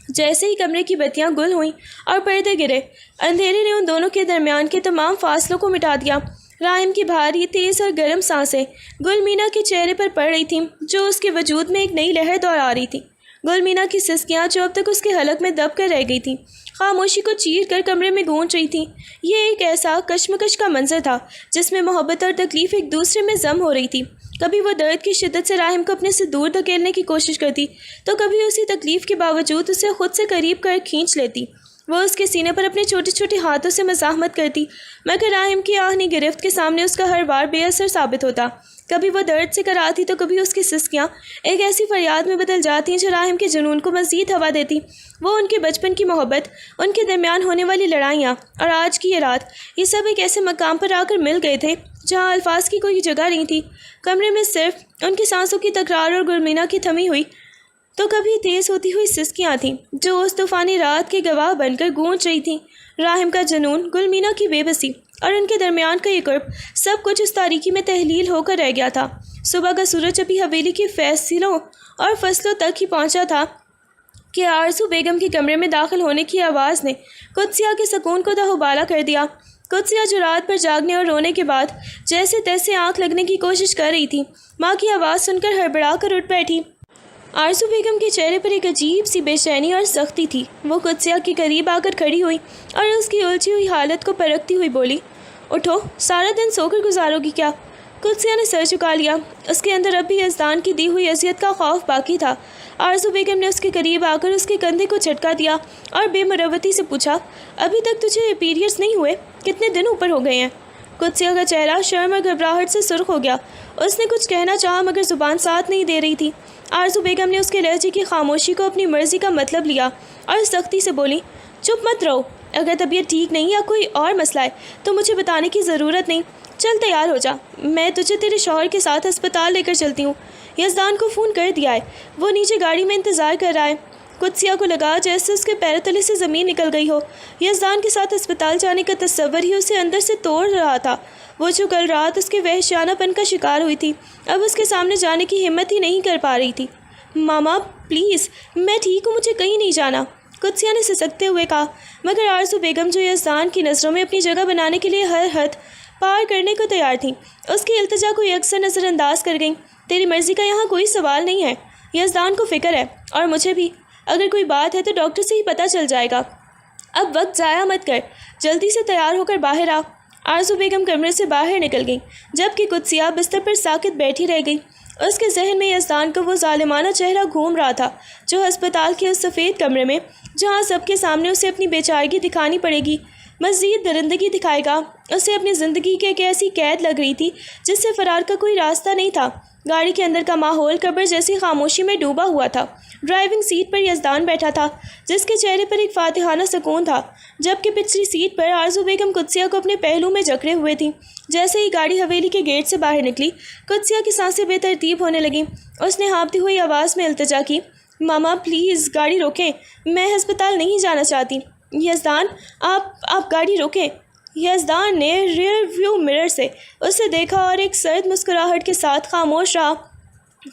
جیسے ہی کمرے کی بتیاں گل ہوئیں اور پردے گرے، اندھیرے نے ان دونوں کے درمیان کے تمام فاصلوں کو مٹا دیا۔ راہم کی بھاری، تیز اور گرم سانسیں گلمینا کے چہرے پر پڑ رہی تھیں، جو اس کے وجود میں ایک نئی لہر دوڑا رہی تھی۔ گلمینا کی سسکیاں جو اب تک اس کے حلق میں دب کر رہ گئی تھیں، خاموشی کو چیر کر کمرے میں گونج رہی تھیں۔ یہ ایک ایسا کشمکش کا منظر تھا جس میں محبت اور تکلیف ایک دوسرے میں ضم ہو رہی تھی۔ کبھی وہ درد کی شدت سے راہم کو اپنے سے دور دھکیلنے کی کوشش کرتی، تو کبھی اسی تکلیف کے باوجود اسے خود سے قریب کر کھینچ لیتی۔ وہ اس کے سینے پر اپنے چھوٹے چھوٹے ہاتھوں سے مزاحمت کرتی، مگر راہم کی آہنی گرفت کے سامنے اس کا ہر بار بے اثر ثابت ہوتا۔ کبھی وہ درد سے کراتی تو کبھی اس کی سسکیاں ایک ایسی فریاد میں بدل جاتی جو راہم کے جنون کو مزید ہوا دیتی۔ وہ ان کے بچپن کی محبت، ان کے درمیان ہونے والی لڑائیاں اور آج کی یہ رات، یہ سب ایک ایسے مقام پر آ کر مل گئے تھے جہاں الفاظ کی کوئی جگہ نہیں تھی۔ کمرے میں صرف ان کی سانسوں کی تکرار اور گلمینا کی تھمی ہوئی تو کبھی تیز ہوتی ہوئی سسکیاں تھیں جو اس طوفانی رات کے گواہ بن کر گونج رہی تھیں۔ راہم کا جنون، گلمینا کی بے بسی اور ان کے درمیان کا یہ قرب، سب کچھ اس تاریکی میں تحلیل ہو کر رہ گیا تھا۔ صبح کا سورج ابھی حویلی کی فصلوں اور فصلوں تک ہی پہنچا تھا کہ آرزو بیگم کے کمرے میں داخل ہونے کی آواز نے قدسیہ کے سکون کو تہوبالا کر دیا۔ قدسیہ جو رات بھر جاگنے اور رونے کے بعد جیسے تیسے آنکھ لگنے کی کوشش کر رہی تھی، ماں کی آواز سن کر ہڑبڑا کر اٹھ بیٹھی۔ آرزو بیگم کے چہرے پر ایک عجیب سی بے چینی اور سختی تھی۔ وہ قدسیہ کے قریب آ کر کھڑی ہوئی اور اس کی الجھی ہوئی حالت کو پرکھتی ہوئی بولی، اٹھو، سارا دن سو کر گزارو گی کیا؟ قدسیہ نے سر جھکا لیا۔ اس کے اندر اب بھی یزدان کی دی ہوئی اذیت کا خوف باقی تھا۔ آرزو بیگم نے اس کے قریب آ کر اس کے کندھے کو جھٹکا دیا اور بے مروتی سے پوچھا، ابھی تک تجھے پیریڈز نہیں ہوئے؟ کتنے دن اوپر ہو گئے ہیں؟ قدسیہ کا چہرہ شرم اور گھبراہٹ سے سرخ ہو گیا۔ اس نے کچھ کہنا چاہا مگر زبان ساتھ نہیں دے رہی تھی۔ آرزو بیگم نے اس کے لہجے کی خاموشی کو اپنی مرضی کا مطلب لیا اور سختی سے بولی، چپ مت رہو، اگر طبیعت ٹھیک نہیں یا کوئی اور مسئلہ ہے تو مجھے بتانے کی ضرورت نہیں، چل تیار ہو جا، میں تجھے تیرے شوہر کے ساتھ ہسپتال لے کر چلتی ہوں۔ یزدان کو فون کر دیا ہے، وہ نیچے گاڑی میں انتظار کر رہا ہے۔ قدسیہ کو لگا جیسے اس کے پیروں تلے سے زمین نکل گئی ہو۔ یزدان کے ساتھ ہسپتال جانے کا تصور ہی اسے اندر سے توڑ رہا تھا۔ وہ جو کل رات اس کے وحشیانہ پن کا شکار ہوئی تھی، اب اس کے سامنے جانے کی ہمت ہی نہیں کر پا رہی تھی۔ ماما پلیز، میں ٹھیک ہوں، مجھے کہیں نہیں جانا، قدسیہ نے سسکتے ہوئے کہا، مگر آرزو بیگم جو یزدان کی نظروں میں اپنی جگہ بنانے کے لیے ہر حد پار کرنے کو تیار تھیں، اس کی التجا کو یکسر نظر انداز کر گئیں۔ تیری مرضی کا یہاں کوئی سوال نہیں ہے، یزدان کو فکر ہے اور مجھے بھی، اگر کوئی بات ہے تو ڈاکٹر سے ہی پتہ چل جائے گا۔ اب وقت ضائع مت کر، جلدی سے تیار ہو کر باہر آ۔ آرزو بیگم کمرے سے باہر نکل گئیں، جبکہ قدسیہ بستر پر ساکت بیٹھی رہ گئی۔ اس کے ذہن میں یزدان کا وہ ظالمانہ چہرہ گھوم رہا تھا جو ہسپتال کے اس سفید کمرے میں، جہاں سب کے سامنے اسے اپنی بیچارگی دکھانی پڑے گی، مزید درندگی دکھائے گا۔ اسے اپنی زندگی کی ایک ایسی قید لگ رہی تھی جس سے فرار کا کوئی راستہ نہیں تھا۔ گاڑی کے اندر کا ماحول قبر جیسی خاموشی میں ڈوبا ہوا تھا۔ ڈرائیونگ سیٹ پر یزدان بیٹھا تھا جس کے چہرے پر ایک فاتحانہ سکون تھا، جبکہ پچھلی سیٹ پر آرزو بیگم قدسیہ کو اپنے پہلو میں جکڑے ہوئے تھیں۔ جیسے ہی گاڑی حویلی کے گیٹ سے باہر نکلی، قدسیہ کی سانسیں بے ترتیب ہونے لگیں۔ اس نے ہانپتی ہوئی آواز میں التجا کی، ماما پلیز گاڑی روکیں، میں ہسپتال نہیں جانا چاہتی۔ یزدان، آپ گاڑی روکیں۔ یزدان نے ریئر ویو مرر سے اسے دیکھا اور ایک سرد مسکراہٹ کے ساتھ خاموش رہا۔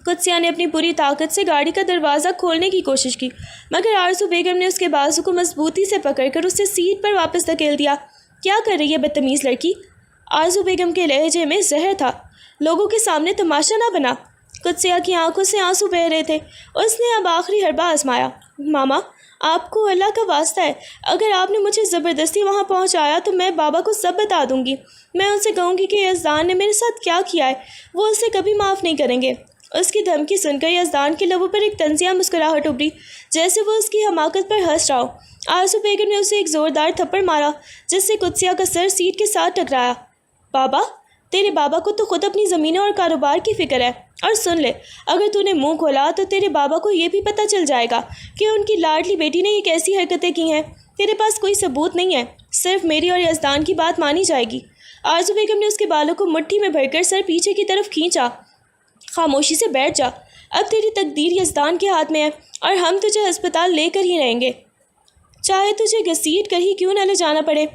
قدسیہ نے اپنی پوری طاقت سے گاڑی کا دروازہ کھولنے کی کوشش کی، مگر آرزو بیگم نے اس کے بازو کو مضبوطی سے پکڑ کر اسے سیٹ پر واپس دھکیل دیا۔ کیا کر رہی ہے بدتمیز لڑکی؟ آرزو بیگم کے لہجے میں زہر تھا۔ لوگوں کے سامنے تماشا نہ بنا۔ قدسیہ کی آنکھوں سے آنسو بہہ رہے تھے۔ اس نے اب آخری حربہ آزمایا۔ ماما، آپ کو اللہ کا واسطہ ہے، اگر آپ نے مجھے زبردستی وہاں پہنچایا تو میں بابا کو سب بتا دوں گی۔ میں ان سے کہوں گی کہ یزدان نے میرے ساتھ کیا کیا ہے، وہ اسے کبھی معاف نہیں کریں گے۔ اس کی دھمکی سن کر یزدان کے لبوں پر ایک طنزیہ مسکراہٹ ابھری، جیسے وہ اس کی حماقت پر ہنس رہا ہو۔ آرزو بیگم نے اسے ایک زوردار تھپڑ مارا، جس سے قدسیہ کا سر سیٹ کے ساتھ ٹکرایا۔ بابا، تیرے بابا کو تو خود اپنی زمینوں اور کاروبار کی فکر ہے، اور سن لے، اگر تو نے منہ کھولا تو تیرے بابا کو یہ بھی پتہ چل جائے گا کہ ان کی لاڈلی بیٹی نے یہ کیسی حرکتیں کی ہیں۔ تیرے پاس کوئی ثبوت نہیں ہے، صرف میری اور یزدان کی بات مانی جائے گی۔ آرزو بیگم نے اس کے بالوں کو مٹھی میں بھر کر سر پیچھے کی طرف کھینچا۔ خاموشی سے بیٹھ جا، اب تیری تقدیر یزدان کے ہاتھ میں ہے، اور ہم تجھے ہسپتال لے کر ہی رہیں گے، چاہے تجھے گھسیٹ کر ہی کیوں نہ لے جانا پڑے۔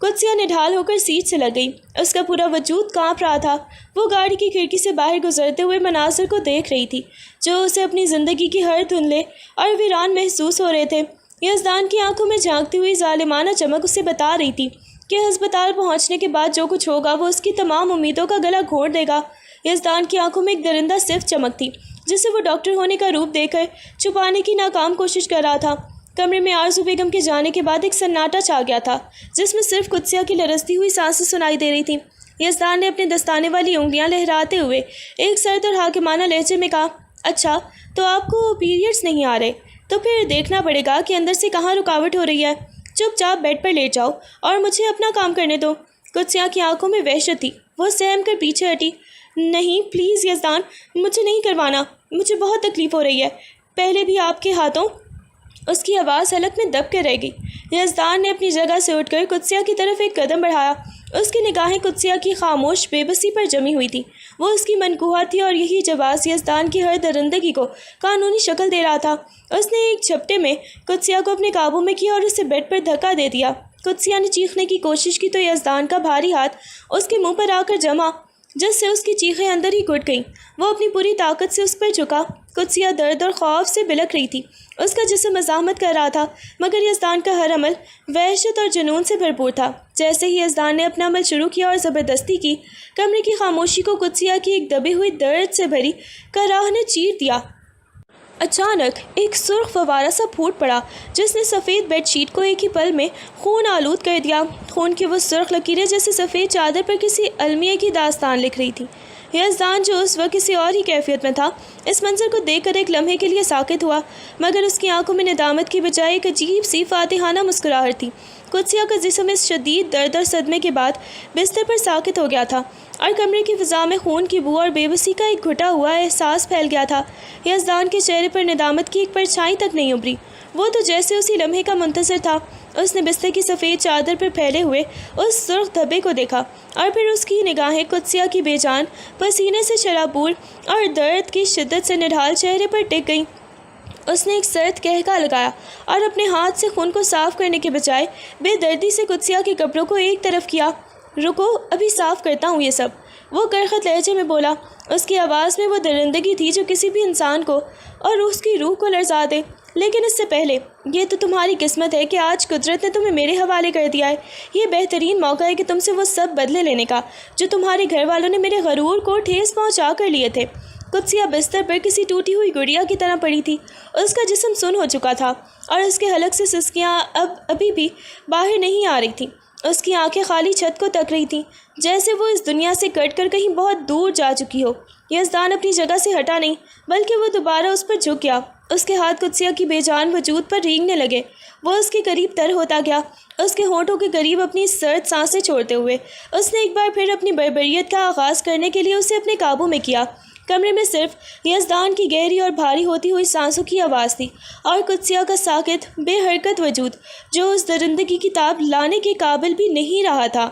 قدسیہ نڈھال ہو کر سیٹ سے لگ گئی۔ اس کا پورا وجود کانپ رہا تھا۔ وہ گاڑی کی کھڑکی سے باہر گزرتے ہوئے مناظر کو دیکھ رہی تھی، جو اسے اپنی زندگی کی ہر دھندلے اور ویران محسوس ہو رہے تھے۔ یزدان کی آنکھوں میں جھانکتی ہوئی ظالمانہ چمک اسے بتا رہی تھی کہ ہسپتال پہنچنے کے بعد جو کچھ ہوگا وہ اس کی تمام امیدوں کا گلا گھونٹ دے گا۔ یزدان کی آنکھوں میں ایک درندہ صرف چمک تھی، جسے وہ ڈاکٹر ہونے کا روپ دے کر چھپانے کی ناکام کوشش کر رہا تھا۔ کمرے میں آرزو بیگم کے جانے کے بعد ایک سناٹا چھا گیا تھا، جس میں صرف قدسیہ کی لرزتی ہوئی سانسیں سنائی دے رہی تھیں۔ یزدان نے اپنے دستانے والی انگلیاں لہراتے ہوئے ایک سرد اور حاکمانہ لہجے میں کہا، اچھا تو آپ کو پیریڈز نہیں آ رہے، تو پھر دیکھنا پڑے گا کہ اندر سے کہاں رکاوٹ ہو رہی ہے۔ چپ چاپ بیڈ پر لیٹ جاؤ اور مجھے اپنا کام کرنے دو۔ قدسیہ کی آنکھوں میں وحشت تھی۔ وہ سہم کر پیچھے ہٹی۔ نہیں پلیز یزدان، مجھے نہیں کروانا، مجھے بہت تکلیف ہو رہی ہے، پہلے بھی آپ کے ہاتھوں۔ اس کی آواز حلق میں دب کے رہ گئی۔ یزدان نے اپنی جگہ سے اٹھ کر قدسیہ کی طرف ایک قدم بڑھایا۔ اس کی نگاہیں قدسیہ کی خاموش بے بسی پر جمی ہوئی تھیں۔ وہ اس کی منقوہ تھی اور یہی جواز یزدان کی ہر درندگی کو قانونی شکل دے رہا تھا۔ اس نے ایک جھپٹے میں قدسیہ کو اپنے قابو میں کیا اور اسے بیڈ پر دھکا دے دیا۔ قدسیہ نے چیخنے کی کوشش کی تو یزدان کا بھاری ہاتھ اس کے منہ پر آ کر جما، جس سے اس کی چیخیں اندر ہی گھٹ گئیں۔ وہ اپنی پوری طاقت سے اس پر جھکا۔ قدسیہ درد اور خوف سے بلک رہی تھی۔ اس کا جسم مزاحمت کر رہا تھا، مگر یزدان کا ہر عمل وحشت اور جنون سے بھرپور تھا۔ جیسے ہی یزدان نے اپنا عمل شروع کیا اور زبردستی کی، کمرے کی خاموشی کو قدسیہ کی ایک دبی ہوئی درد سے بھری کراہ نے چیر دیا۔ اچانک ایک سرخ فوارہ سا پھوٹ پڑا، جس نے سفید بیڈ شیٹ کو ایک ہی پل میں خون آلود کر دیا۔ خون کی وہ سرخ لکیریں جیسے سفید چادر پر کسی المیہ کی داستان لکھ رہی تھی۔ یزدان، جو اس وقت کسی اور ہی کیفیت میں تھا، اس منظر کو دیکھ کر ایک لمحے کے لیے ساکت ہوا، مگر اس کی آنکھوں میں ندامت کی بجائے ایک عجیب سی فاتحانہ مسکراہٹ تھی۔ قدسیہ کا جسم اس شدید درد اور صدمے کے بعد بستر پر ساکت ہو گیا تھا، اور کمرے کی فضا میں خون کی بو اور بے بسی کا ایک گھٹا ہوا احساس پھیل گیا تھا۔ یزدان کے چہرے پر ندامت کی ایک پرچھائی تک نہیں ابھری۔ وہ تو جیسے اسی لمحے کا منتظر تھا۔ اس نے بستر کی سفید چادر پر پھیلے ہوئے اس سرخ دھبے کو دیکھا، اور پھر اس کی نگاہیں قدسیہ کی بے جان، پسینے سے شرابور اور درد کی شدت سے نڈھال چہرے پر ٹک گئیں۔ اس نے ایک سرد قہقہ لگایا اور اپنے ہاتھ سے خون کو صاف کرنے کے بجائے بے دردی سے قدسیہ کے کپڑوں کو ایک طرف کیا۔ رکو، ابھی صاف کرتا ہوں یہ سب، وہ کرخت لہجے میں بولا۔ اس کی آواز میں وہ درندگی تھی جو کسی بھی انسان کو اور اس کی روح کو لرزا دے۔ لیکن اس سے پہلے، یہ تو تمہاری قسمت ہے کہ آج قدرت نے تمہیں میرے حوالے کر دیا ہے۔ یہ بہترین موقع ہے کہ تم سے وہ سب بدلے لینے کا جو تمہارے گھر والوں نے میرے غرور کو ٹھیس پہنچا کر لیے تھے۔ قدسیہ بستر پر کسی ٹوٹی ہوئی گڑیا کی طرح پڑی تھی۔ اس کا جسم سن ہو چکا تھا، اور اس کے حلق سے سسکیاں ابھی بھی باہر نہیں آ رہی تھیں۔ اس کی آنکھیں خالی چھت کو تک رہی تھیں، جیسے وہ اس دنیا سے کٹ کر کہیں بہت دور جا چکی ہو۔ یزدان اپنی جگہ سے ہٹا نہیں، بلکہ وہ دوبارہ اس پر جھک گیا۔ اس کے ہاتھ قدسیہ کی بے جان وجود پر رینگنے لگے۔ وہ اس کے قریب تر ہوتا گیا، اس کے ہونٹوں کے قریب اپنی سرد سانسیں چھوڑتے ہوئے۔ اس نے ایک بار پھر اپنی بربریت کا آغاز کرنے کے لیے اسے اپنے قابو میں کیا۔ کمرے میں صرف یزدان کی گہری اور بھاری ہوتی ہوئی سانسوں کی آواز تھی، اور قدسیہ کا ساکت بے حرکت وجود، جو اس درندگی کی تاب لانے کے قابل بھی نہیں رہا تھا۔